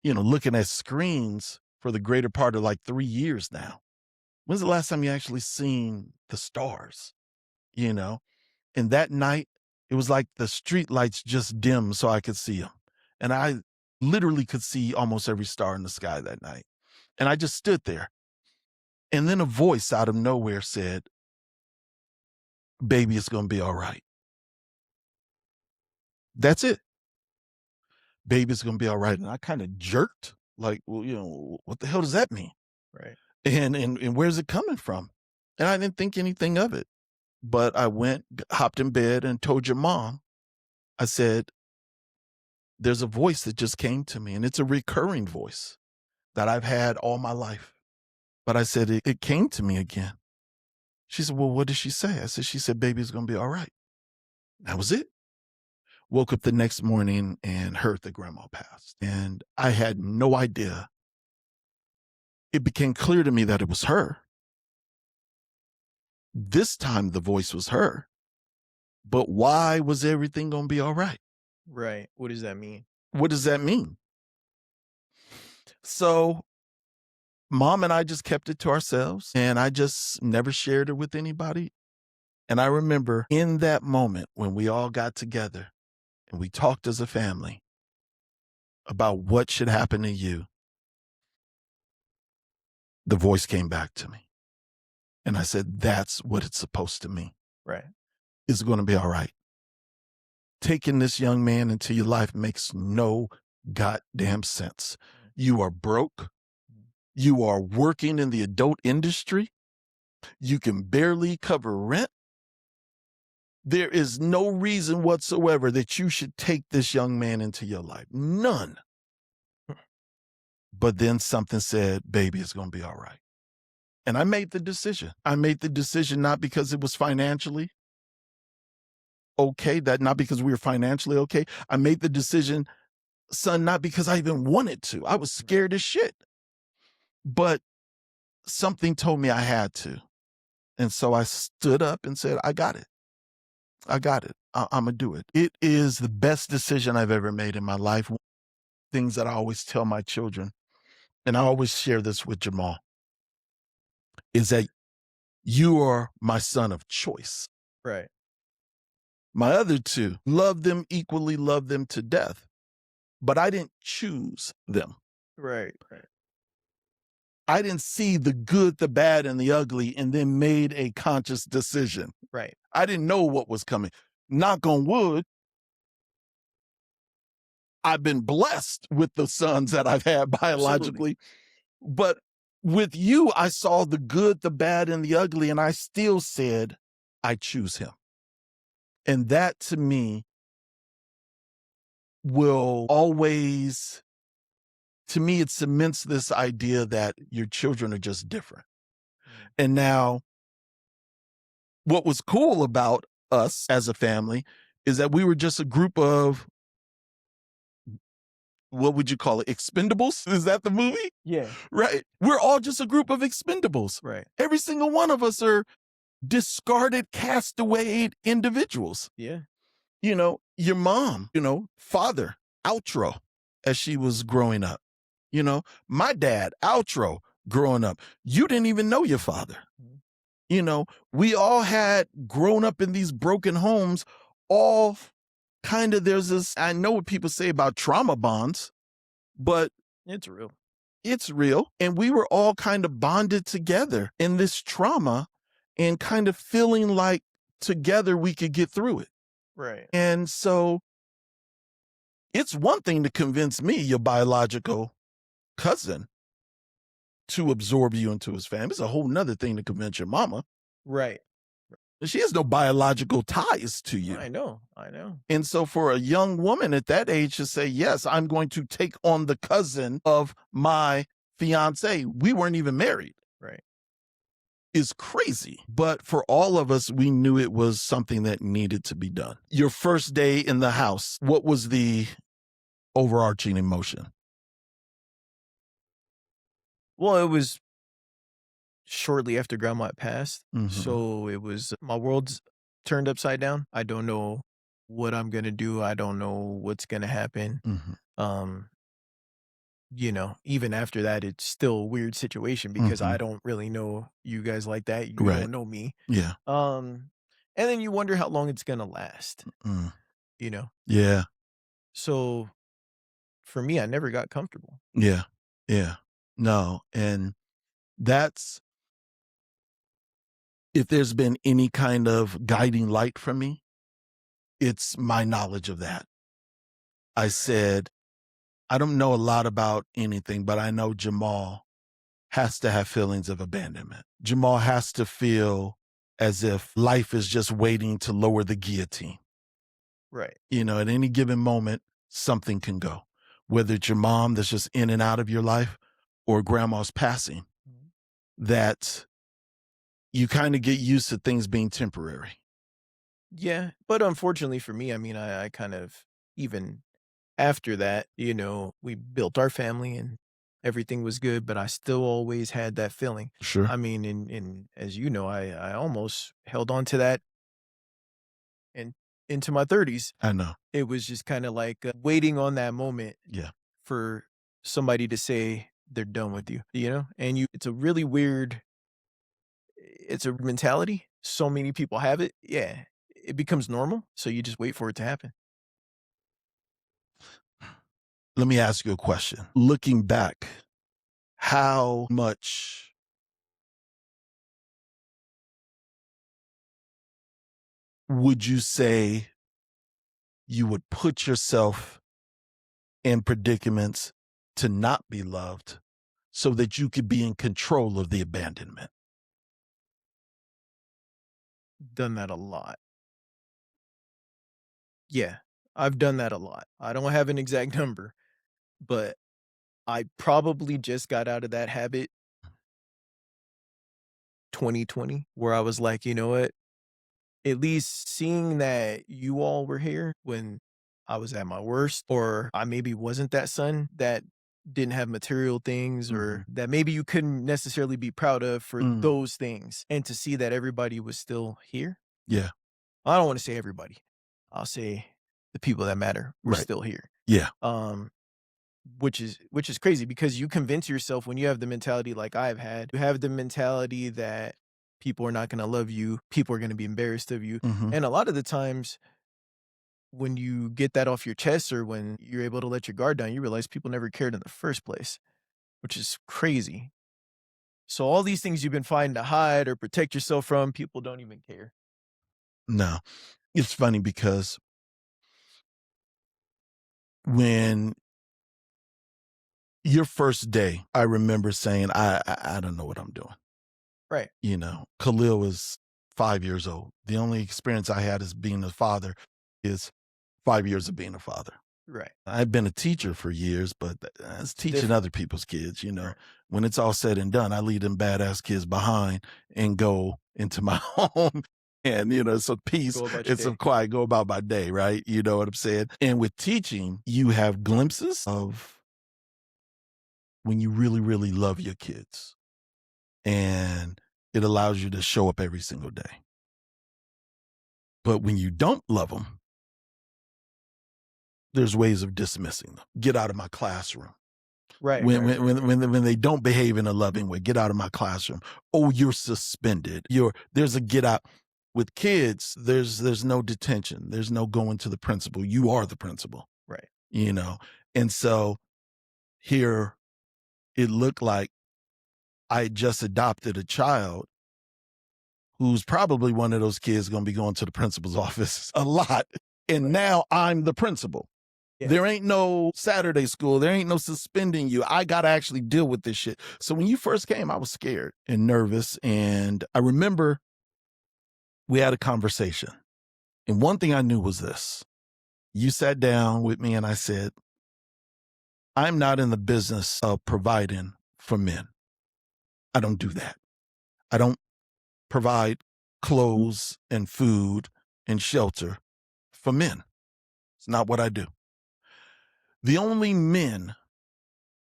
looking at screens for the greater part of like 3 years now. When's the last time you actually seen the stars? And that night, it was like the street lights just dimmed so I could see them. And I literally could see almost every star in the sky that night. And I just stood there. And then a voice out of nowhere said, baby, it's going to be all right. That's it. Baby, it's going to be all right. And I kind of jerked like, well, what the hell does that mean? Right. And where's it coming from? And I didn't think anything of it. But I hopped in bed and told your mom, I said, there's a voice that just came to me, and it's a recurring voice that I've had all my life. But I said, it came to me again. She said, well, what did she say? I said, she said, baby's going to be all right. That was it. Woke up the next morning and heard that grandma passed. And I had no idea. It became clear to me that it was her. This time the voice was her. But why was everything going to be all right? Right. What does that mean? What does that mean? So mom and I just kept it to ourselves, and I just never shared it with anybody. And I remember in that moment when we all got together and we talked as a family about what should happen to you, the voice came back to me. And I said, that's what it's supposed to mean. Right. It's going to be all right. Taking this young man into your life makes no goddamn sense. You are broke. You are working in the adult industry. You can barely cover rent. There is no reason whatsoever that you should take this young man into your life. None. But then something said, baby, it's going to be all right. And I made the decision. I made the decision not because it was financially okay, not because we were financially okay. I made the decision, son, not because I even wanted to. I was scared as shit. But something told me I had to. And so I stood up and said, I got it. I got it. I'm going to do it. It is the best decision I've ever made in my life. Things that I always tell my children, and I always share this with Jamal, is that you are my son of choice. Right. My other two, love them equally, love them to death. But I didn't choose them. Right. Right. I didn't see the good, the bad, and the ugly and then made a conscious decision. Right. I didn't know what was coming. Knock on wood, I've been blessed with the sons that I've had biologically. Absolutely. But with you, I saw the good, the bad, and the ugly, and I still said, I choose him. And that to me will always, to me, it cements this idea that your children are just different. And now, what was cool about us as a family is that we were just a group of, what would you call it? Expendables? Is that the movie? Yeah. Right. We're all just a group of expendables. Right. Every single one of us are discarded, castaway individuals. Yeah. You know, your mom, father, outro, as she was growing up. My dad, outro, growing up. You didn't even know your father. We all had grown up in these broken homes, all kind of, there's this, I know what people say about trauma bonds, but it's real. It's real. And we were all kind of bonded together in this trauma and kind of feeling like together we could get through it. Right. And so it's one thing to convince me, your biological cousin, to absorb you into his family. It's a whole nother thing to convince your mama. Right. She has no biological ties to you. I know. And so for a young woman at that age to say, yes, I'm going to take on the cousin of my fiance, we weren't even married. Right. Is crazy. But for all of us, we knew it was something that needed to be done. Your first day in the house, what was the overarching emotion? Well, it was shortly after grandma had passed. Mhm. So it was, my world's turned upside down. I don't know what I'm going to do. I don't know what's going to happen. Mhm. Even after that, it's still a weird situation because I don't really know you guys like that. You Right. don't know me. Yeah. And then you wonder how long it's going to last, Yeah. So for me, I never got comfortable. Yeah. Yeah. No. And that's, if there's been any kind of guiding light for me, it's my knowledge of that. I said, I don't know a lot about anything, but I know Jamal has to have feelings of abandonment. Jamal has to feel as if life is just waiting to lower the guillotine. Right. At any given moment, something can go. Whether it's your mom that's just in and out of your life or grandma's passing, that you kind of get used to things being temporary. Yeah, but unfortunately for me, I mean, I kind of even after that, we built our family and everything was good, but I still always had that feeling. Sure. I mean, and as you know, I almost held on to that and into my 30s. I know. It was just kind of like waiting on that moment Yeah. for somebody to say they're done with you. And it's a really weird, it's a mentality. So many people have it. Yeah. It becomes normal. So you just wait for it to happen. Let me ask you a question. Looking back, how much would you say you would put yourself in predicaments to not be loved so that you could be in control of the abandonment? Done that a lot. Yeah. I've done that a lot. I don't have an exact number, but I probably just got out of that habit 2020, where I was like, you know what? At least seeing that you all were here when I was at my worst, or I maybe wasn't that son that didn't have material things, or Mhm. that maybe you couldn't necessarily be proud of for Mm. those things, and to see that everybody was still here. Yeah. I don't want to say everybody. I'll say the people that matter were Right. still here. Yeah. Um, which is crazy because you convince yourself when you have the mentality like I've had, you have the mentality that people are not going to love you, people are going to be embarrassed of you. Mhm. And a lot of the times when you get that off your chest or when you're able to let your guard down, you realize people never cared in the first place, which is crazy. So all these things you've been fighting to hide or protect yourself from, people don't even care. No. It's funny because when your first day, I remember saying, I don't know what I'm doing. Right. Khalil was 5 years old. The only experience I had as being a father is 5 years of being a father. Right. I've been a teacher for years, but that's teaching Different. other people's kids. Right. When it's all said and done, I leave them badass kids behind and go into my home and, some peace Go about your and some day. quiet, go about my day, right? You know what I'm saying? And with teaching, you have glimpses of when you really, really love your kids and it allows you to show up every single day. But when you don't love them, there's ways of dismissing them. Get out of my classroom. Right. When Right. when when when they don't behave in a loving way, get out of my classroom. Oh, you're suspended. There's a get out. With kids, there's no detention. There's no going to the principal. You are the principal, Right. you know. And so here it looked like I had just adopted a child who's probably one of those kids going to be going to the principal's office a lot. And Right. now I'm the principal. Yeah. There ain't no Saturday school. There ain't no suspending you. I got to actually deal with this shit. So when you first came, I was scared and nervous. And I remember we had a conversation. And one thing I knew was this. You sat down with me and I said, I'm not in the business of providing for men. I don't do that. I don't provide clothes and food and shelter for men. It's not what I do. The only men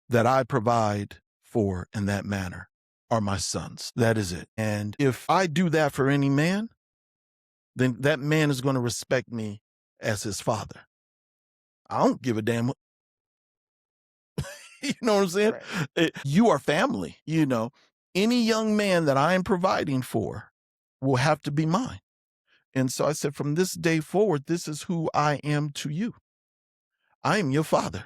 that I provide for in that manner are my sons. That is it. And if I do that for any man, then that man is going to respect me as his father. I don't give a damn. You know what I'm saying? Right. You are family. Any young man that I am providing for will have to be mine. And so I said, from this day forward, this is who I am to you. I am your father.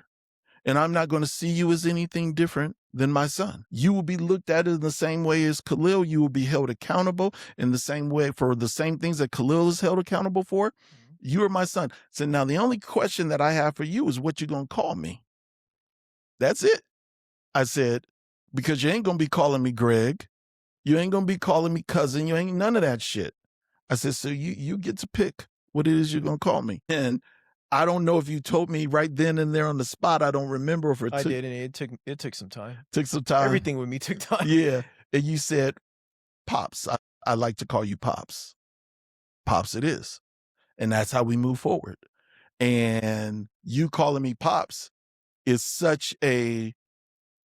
And I'm not going to see you as anything different than my son. You will be looked at in the same way as Khalil. You will be held accountable in the same way for the same things that Khalil is held accountable for. Mhm. You are my son. So now the only question that I have for you is what you're going to call me. That's it. I said, because you ain't going to be calling me Greg. You ain't going to be calling me cousin. You ain't none of that shit. I said, so you get to pick what it is you're going to call me. And I don't know if you told me right then and there on the spot. I don't remember if I did, and it took some time. took some time. Everything with me took time. Yeah. And you said, Pops. I like to call you Pops. Pops it is. And that's how we move forward. And you calling me Pops is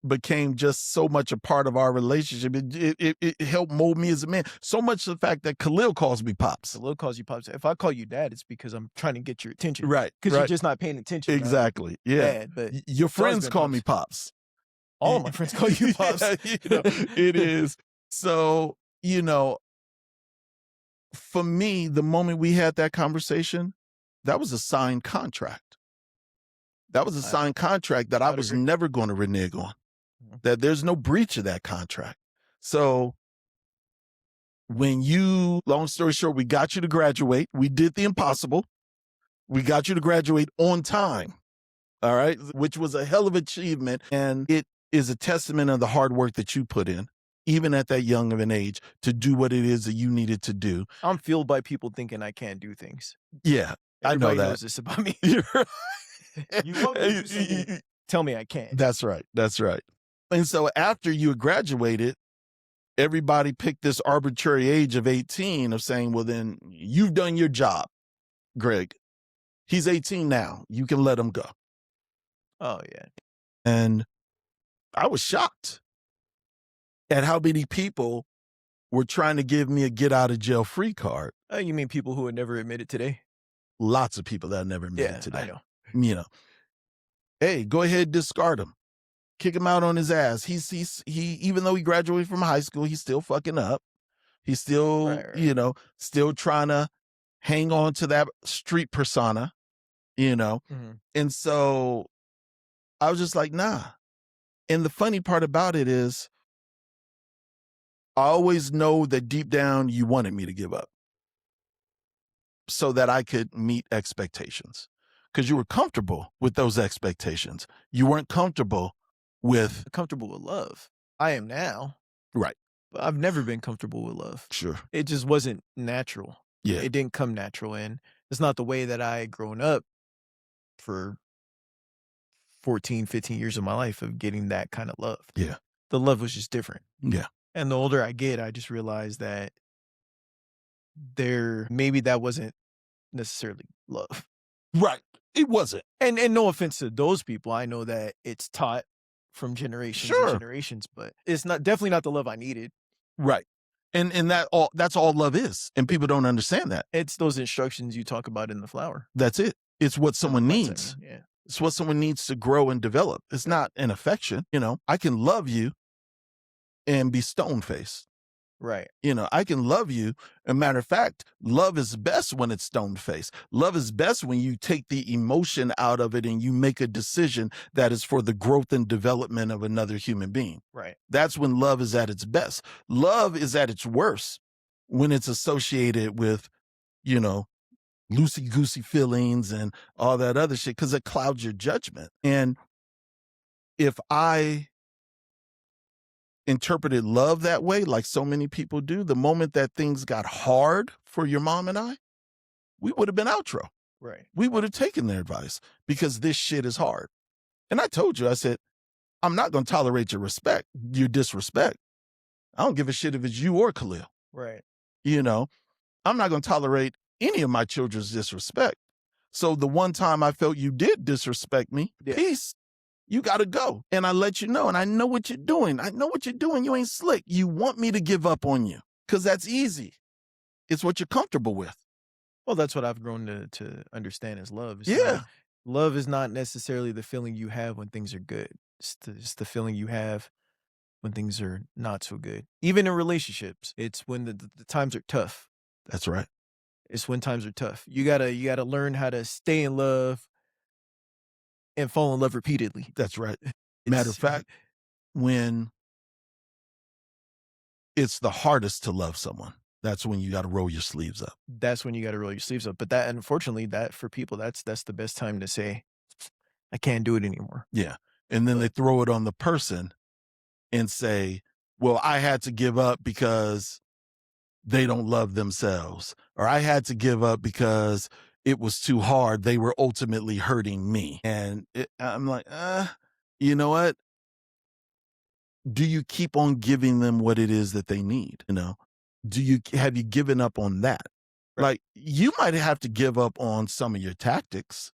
became just so much a part of our relationship. It helped mold me as a man. So much the fact that Khalil calls me Pops. Khalil calls you Pops. If I call you Dad, it's because I'm trying to get your attention. Right. Because right. you're just not paying attention. Exactly. Yeah. Dad, but Your friends been call Pops. me Pops. All of my friends call you Pops. Yeah, it is. So, for me, the moment we had that conversation, that was a signed contract. That was a signed contract that I was agree. never going to renege on. That there's no breach of that contract. So when long story short, we got you to graduate. We did the impossible. We got you to graduate on time. All right. Which was a hell of an achievement. And it is a testament of the hard work that you put in, even at that young of an age, to do what it is that you needed to do. I'm fueled by people thinking I can't do things. Yeah. Everybody I know that. knows this about me. You want me to do something, tell me I can't. That's right. That's right. And so after you graduated, everybody picked this arbitrary age of 18 of saying, well, then you've done your job, Greg. He's 18 now. You can let him go. Oh, yeah. And I was shocked at how many people were trying to give me a get out of jail free card. You mean people who would never admit it today? Lots of people that never admitted today. I know. Hey, go ahead, discard him. Kick him out on his ass. He even though he graduated from high school, he's still fucking up. He's still, right. Still trying to hang on to that street persona, Mm-hmm. And so I was just like, nah. And the funny part about it is I always know that deep down you wanted me to give up so that I could meet expectations because you were comfortable with those expectations. You weren't comfortable with love. I am now. Right. But I've never been comfortable with love. Sure. It just wasn't natural. Yeah. It didn't come natural. And it's not the way that I had grown up for 14, 15 years of my life of getting that kind of love. Yeah. The love was just different. Yeah. And the older I get, I just realize that maybe that wasn't necessarily love. Right. It wasn't. And no offense to those people. I know that it's taught from generations and generations, but it's definitely not the love I needed. Right. And that's all love is. And people don't understand that. It's those instructions you talk about in the flower. That's it. It's what someone needs. Yeah. It's what someone needs to grow and develop. It's not an affection. I can love you and be stone-faced. Right. I can love you. As a matter of fact, love is best when it's stone-faced. Love is best when you take the emotion out of it and you make a decision that is for the growth and development of another human being. Right. That's when love is at its best. Love is at its worst when it's associated with, loosey-goosey feelings and all that other shit because it clouds your judgment. And if I interpreted love that way, like so many people do, the moment that things got hard for your mom and I, we would have been outro. Right. We would have taken their advice because this shit is hard. And I told you, I said, I'm not going to tolerate your disrespect. I don't give a shit if it's you or Khalil. Right. I'm not going to tolerate any of my children's disrespect. So the one time I felt you did disrespect me, peace. You got to go. And I let you know. And I know what you're doing. You ain't slick. You want me to give up on you because that's easy. It's what you're comfortable with. Well, that's what I've grown to understand as love. Love is not necessarily the feeling you have when things are good. It's the feeling you have when things are not so good. Even in relationships, it's when the times are tough. That's right. It's when times are tough. You gotta learn how to stay in love and fall in love repeatedly. That's right. Matter of fact, when it's the hardest to love someone, that's when you got to roll your sleeves up. But that, unfortunately, for people, that's the best time to say, I can't do it anymore. Yeah. And then they throw it on the person and say, well, I had to give up because they don't love themselves, or I had to give up because it was too hard. They were ultimately hurting me. And I'm like, you know what? Do you keep on giving them what it is that they need? have you given up on that? Right. Like, you might have to give up on some of your tactics,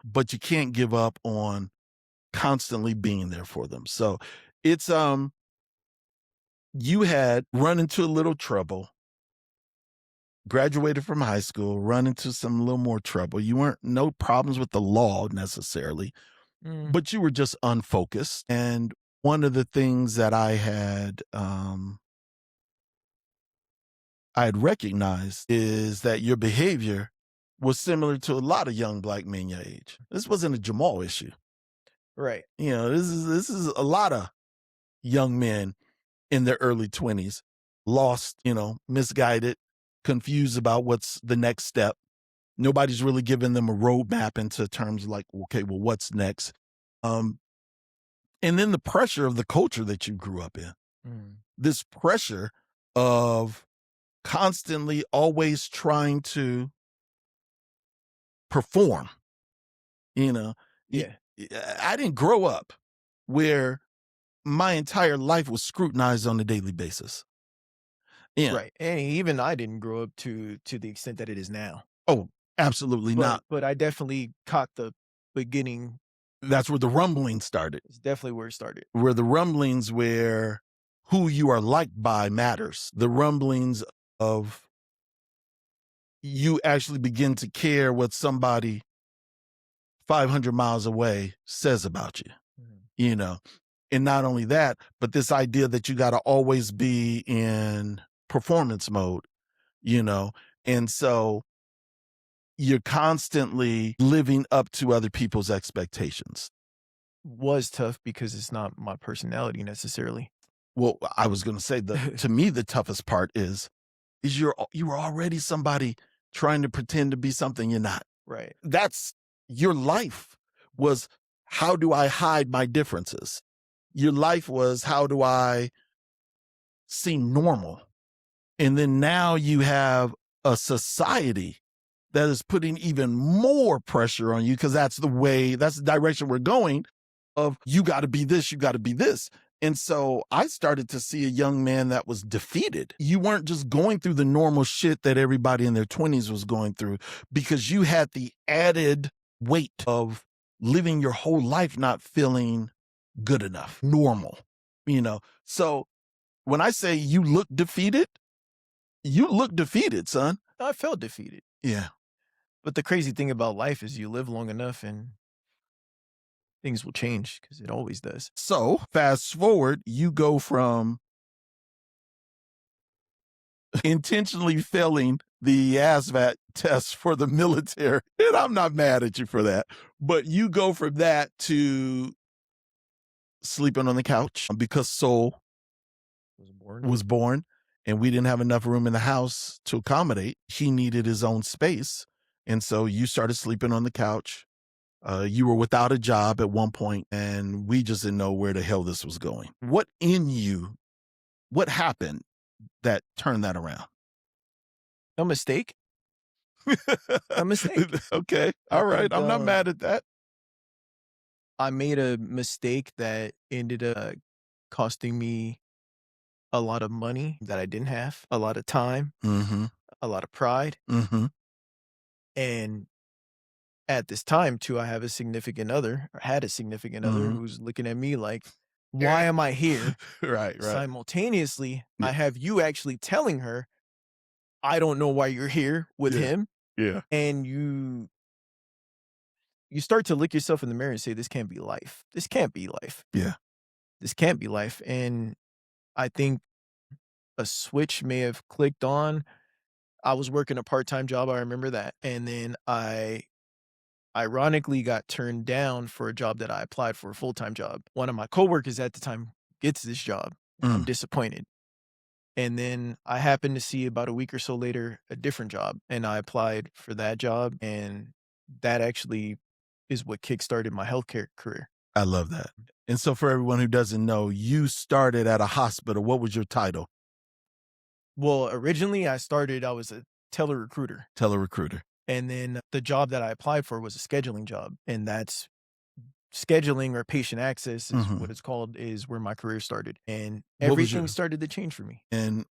but you can't give up on constantly being there for them. So it's you had run into a little trouble, graduated from high school, run into some little more trouble. You weren't no problems with the law necessarily, Mm, but you were just unfocused. And one of the things that I had recognized is that your behavior was similar to a lot of young black men your age. This wasn't a Jamal issue. right. This is a lot of young men in their early 20s, lost, misguided, confused about what's the next step. Nobody's really giving them a roadmap into terms of like, okay, well, what's next? Um, and then the pressure of the culture that you grew up in, Mm, this pressure of constantly always trying to perform, you know. Y- yeah. I didn't grow up where my entire life was scrutinized on a daily basis. Yeah. Right. And even I didn't grow up to the extent that it is now. Oh, absolutely But not. but I definitely caught the beginning. That's where the rumbling started, It's definitely where it started. where the rumblings where who you are liked by matters. The rumblings of you actually begin to care what somebody 500 miles away says about you, Mhm. you know. And not only that, but this idea that you got to always be in performance mode, you know. And so you're constantly living up to other people's expectations. Was tough because it's not my personality necessarily. Well, I was going to say to me the toughest part is you were already somebody trying to pretend to be something you're not. Right. That's your life was, how do I hide my differences? Your life was, how do I seem normal? And then now you have a society that is putting even more pressure on you because that's the direction we're going, of you got to be this, you got to be this. And so I started to see a young man that was defeated. You weren't just going through the normal shit that everybody in their 20s was going through, because you had the added weight of living your whole life not feeling good enough, normal, So when I say you look defeated, son. I felt defeated. Yeah. But the crazy thing about life is you live long enough and things will change because it always does. So fast forward, you go from intentionally failing the ASVAT test for the military, and I'm not mad at you for that, but you go from that to sleeping on the couch because Soul Was born. was born and we didn't have enough room in the house to accommodate. He needed his own space. And so you started sleeping on the couch. You were without a job at one point, and we just didn't know where the hell this was going. What happened that turned that around? A mistake. A mistake. Okay. I All right. think I'm not mad at that. I made a mistake that ended up costing me a lot of money that I didn't have, a lot of time, Mm-hmm. a lot of pride. Mm-hmm. And at this time, too, I have a significant other, or had a significant other Mm-hmm. who's looking at me like, why am I here? Right, right. Simultaneously, Yeah. I have you actually telling her, I don't know why you're here with Yeah. him. Yeah. And you start to look yourself in the mirror and say, this can't be life. This can't be life. Yeah. This can't be life. And I think a switch may have clicked on. I was working a part-time job, I remember that, and then I ironically got turned down for a job that I applied for, a full-time job. One of my coworkers at the time gets this job, and I'm Mm. disappointed, and then I happened to see about a week or so later a different job, and I applied for that job, and that actually is what kickstarted my healthcare career. I love that. And so for everyone who doesn't know, you started at a hospital. What was your title? Well, originally I was a telerecruiter. Telerecruiter. And then the job that I applied for was a scheduling job, and that's scheduling, or patient access is Mhm. what it's called, is where my career started, and What was everything your started to change for me. and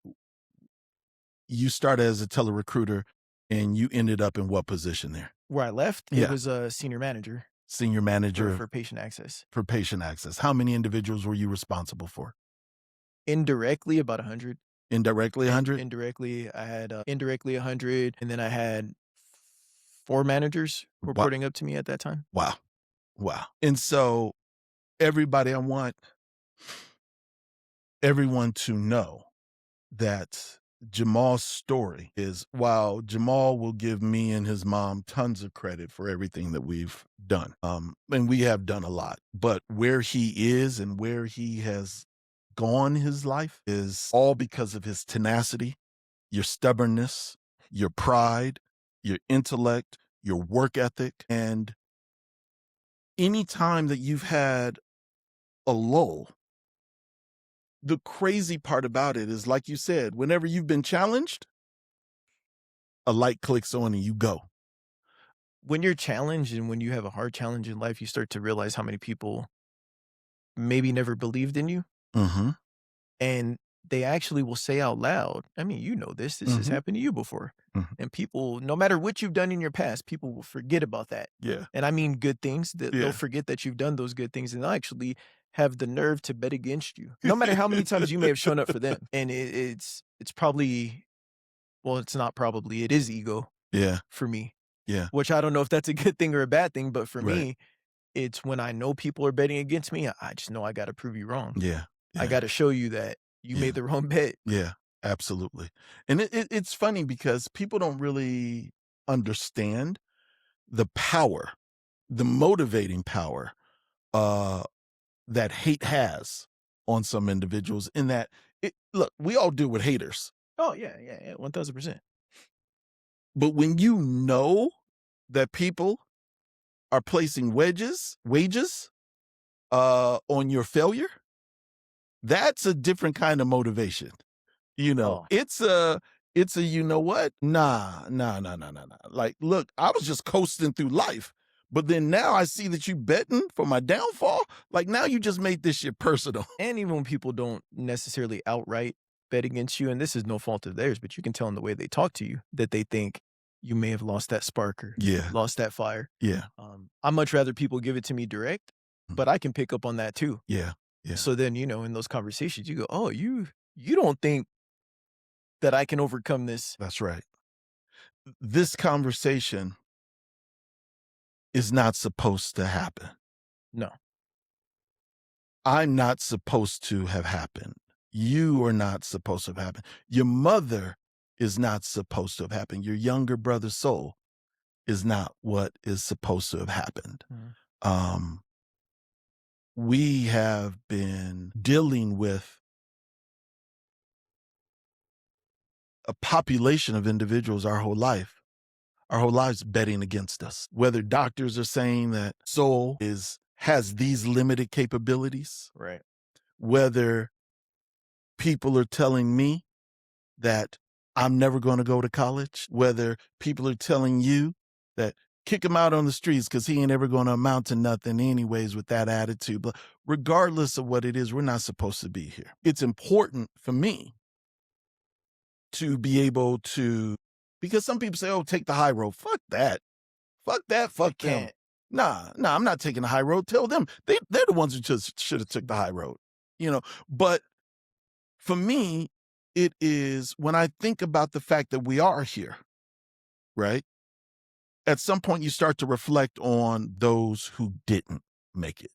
you started as a telerecruiter and you ended up in what position there? Where I left, it Yeah. was a senior manager Senior manager for patient access. for patient access. How many individuals were you responsible for? Indirectly, about 100. Indirectly 100? Indirectly, I had, indirectly 100, and then I had 4 managers Wow. reporting up to me at that time. Wow. Wow. And so everybody, I want everyone to know that Jamal's story is, while Jamal will give me and his mom tons of credit for everything that we've done, and we have done a lot, but where he is and where he has gone his life is all because of his tenacity, your stubbornness, your pride, your intellect, your work ethic. And any time that you've had a lull, the crazy part about it is, like you said, whenever you've been challenged, a light clicks on and you go. When you're challenged and when you have a hard challenge in life, you start to realize how many people maybe never believed in you, Mm-hmm. and they actually will say out loud, I mean, you know this has Mhm. happened to you before. Mhm. And people, no matter what you've done in your past, people will forget about that. Yeah. And I mean good things, that they'll Yeah. forget that you've done those good things, and they'll actually have the nerve to bet against you, no matter how many times you may have shown up for them. And it's probably, well, it's not probably, it is ego Yeah. for me, Yeah. which I don't know if that's a good thing or a bad thing, but for Right. me, it's when I know people are betting against me, I just know I got to prove you wrong. Yeah. I Yeah. got to show you that you Yeah. made the wrong bet. Yeah. Absolutely. And it's funny because people don't really understand the power, the motivating power uh that hate has on some individuals, in that look, we all deal with haters. Oh yeah, yeah, yeah, 1000%. But when you know that people are placing wages on your failure, that's a different kind of motivation. Oh, It's a, you know what? Nah, nah, nah, nah, nah, nah. Like, look, I was just coasting through life, but then now I see that you betting for my downfall. Like, now you just made this shit personal. and even when people don't necessarily outright bet against you, and this is no fault of theirs, but you can tell in the way they talk to you that they think you may have lost that spark or Yeah, lost that fire. yeah, I much rather people give it to me direct, mm, but I can pick up on that too. yeah, yeah. So then, in those conversations, you go, "Oh, you don't think that I can overcome this?" That's right. This conversation is not supposed to happen. No. I'm not supposed to have happened. You are not supposed to have happened. Your mother is not supposed to have happened. Your younger brother's soul is not what is supposed to have happened. Mhm. Um, we have been dealing with a population of individuals our whole lives betting against us. Whether doctors are saying that soul has these limited capabilities, Right. whether people are telling me that I'm never going to go to college, whether people are telling you that kick him out on the streets because he ain't ever going to amount to nothing anyways with that attitude. But regardless of what it is, we're not supposed to be here. It's important for me to be able to, because some people say, oh, take the high road. Fuck that. Fuck that. Fuck them. Can't. Nah, I'm not taking the high road. Tell them they're the ones who just should have took the high road, but for me, it is when I think about the fact that we are here, right? At some point, you start to reflect on those who didn't make it,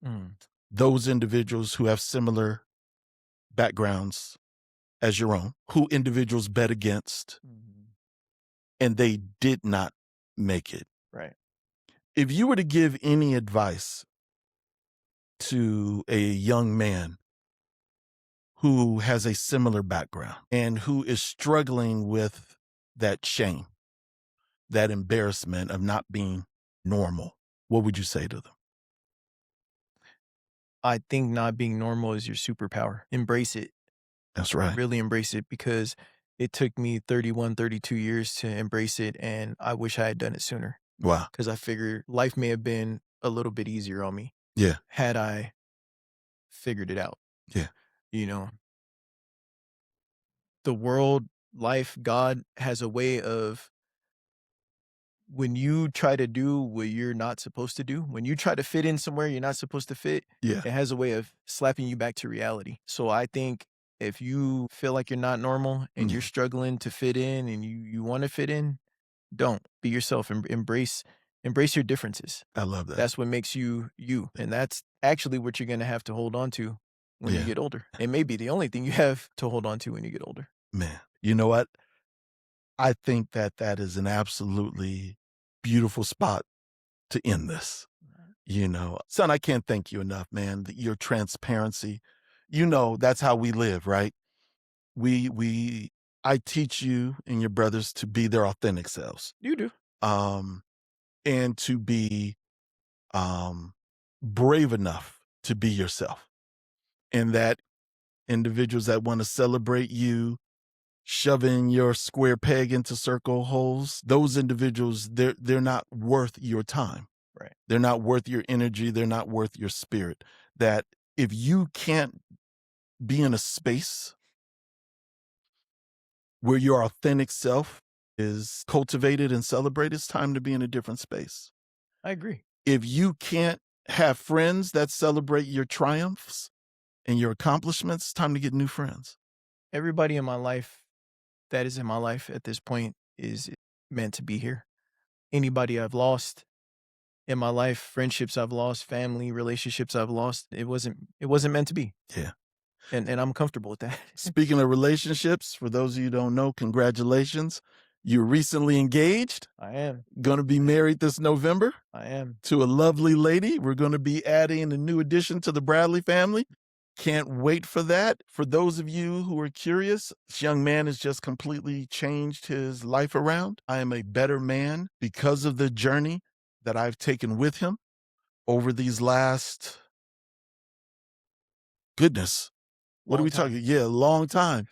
Mm. those individuals who have similar backgrounds as your own, who individuals bet against, Mhm. and they did not make it. Right. If you were to give any advice to a young man who has a similar background and who is struggling with that shame, that embarrassment of not being normal, what would you say to them? I think not being normal is your superpower. Embrace it. That's right. Really embrace it, because it took me 31, 32 years to embrace it, and I wish I had done it sooner, Wow. because I figured life may have been a little bit easier on me Yeah. had I figured it out. Yeah. You know, the world life, God has a way of, when you try to do what you're not supposed to do, when you try to fit in somewhere you're not supposed to fit, Yeah. it has a way of slapping you back to reality. So I think if you feel like you're not normal and you're Yeah. struggling to fit in and you want to fit in, don't. Be yourself and embrace your differences. I love that. That's what makes you you. And that's actually what you're going to have to hold on to when you Yeah. get older. It may be the only thing you have to hold on to when you get older. Man, you know what? I think that that is an absolutely beautiful spot to end this. Son, I can't thank you enough, man. Your transparency, that's how we live, right? We I teach you and your brothers to be their authentic selves, You do. um, and to be um, brave enough to be yourself. And that individuals that want to celebrate you shoving your square peg into circle holes, those individuals, they're not worth your time. Right. They're not worth your energy. They're not worth your spirit. That if you can't be in a space where your authentic self is cultivated and celebrated, it's time to be in a different space. I agree. If you can't have friends that celebrate your triumphs and your accomplishments, it's time to get new friends. Everybody in my life that is in my life at this point is meant to be here. Anybody I've lost in my life, friendships I've lost, family relationships I've lost, it wasn't meant to be. Yeah. And I'm comfortable with that. Speaking of relationships, for those of you who don't know, congratulations. You're recently engaged, I am. going to be married this November I am. to a lovely lady. We're going to be adding a new addition to the Bradley family. Can't wait for that. For those of you who are curious, this young man has just completely changed his life around. I am a better man because of the journey that I've taken with him over these last, goodness, what are Long we time. talking? Yeah, a long time.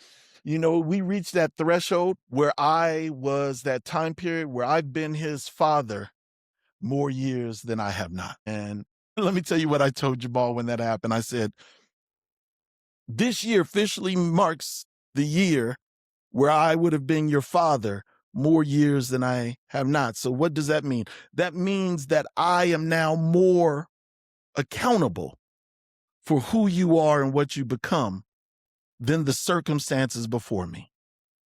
We reached that threshold where that time period where I've been his father more years than I have not. And let me tell you what I told Jamal when that happened. I said, this year officially marks the year where I would have been your father more years than I have not. So what does that mean? That means that I am now more accountable for who you are and what you become than the circumstances before me.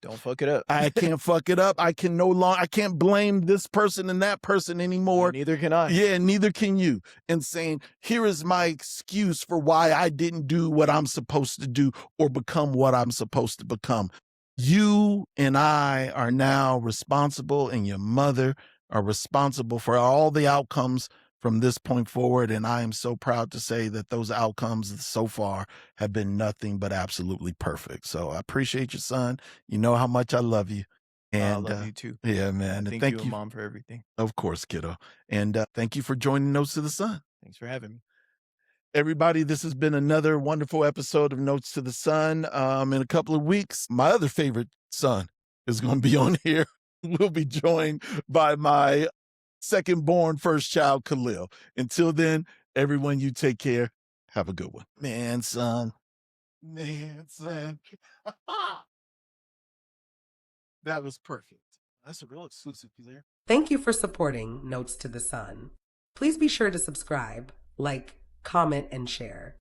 Don't fuck it up. I can't fuck it up. I can't blame this person and that person anymore. Neither can I. Yeah, neither can you. And saying, here is my excuse for why I didn't do what I'm supposed to do or become what I'm supposed to become. You and I are now responsible, and your mother are responsible for all the outcomes from this point forward. And I am so proud to say that those outcomes so far have been nothing but absolutely perfect. So I appreciate you, son. You know how much I love you. And I love you too. yeah, man. And Thank you, Mom, for everything. Of course, kiddo. And thank you for joining Notes to the Sun. Thanks for having me. Everybody, this has been another wonderful episode of Notes to the Sun. In a couple of weeks, my other favorite son is going to be on here. We'll be joined by my second born first child, Khalil. Until then, everyone, you take care. Have a good one. Man, son. That was perfect. That's a real exclusive there. Thank you for supporting Notes to the Sun. Please be sure to subscribe, like, comment, and share.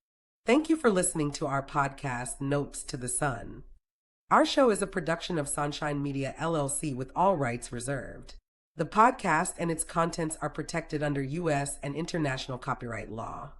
Thank you for listening to our podcast, Notes to the Sun. Our show is a production of Sunshine Media LLC with all rights reserved. The podcast and its contents are protected under U.S. and international copyright law.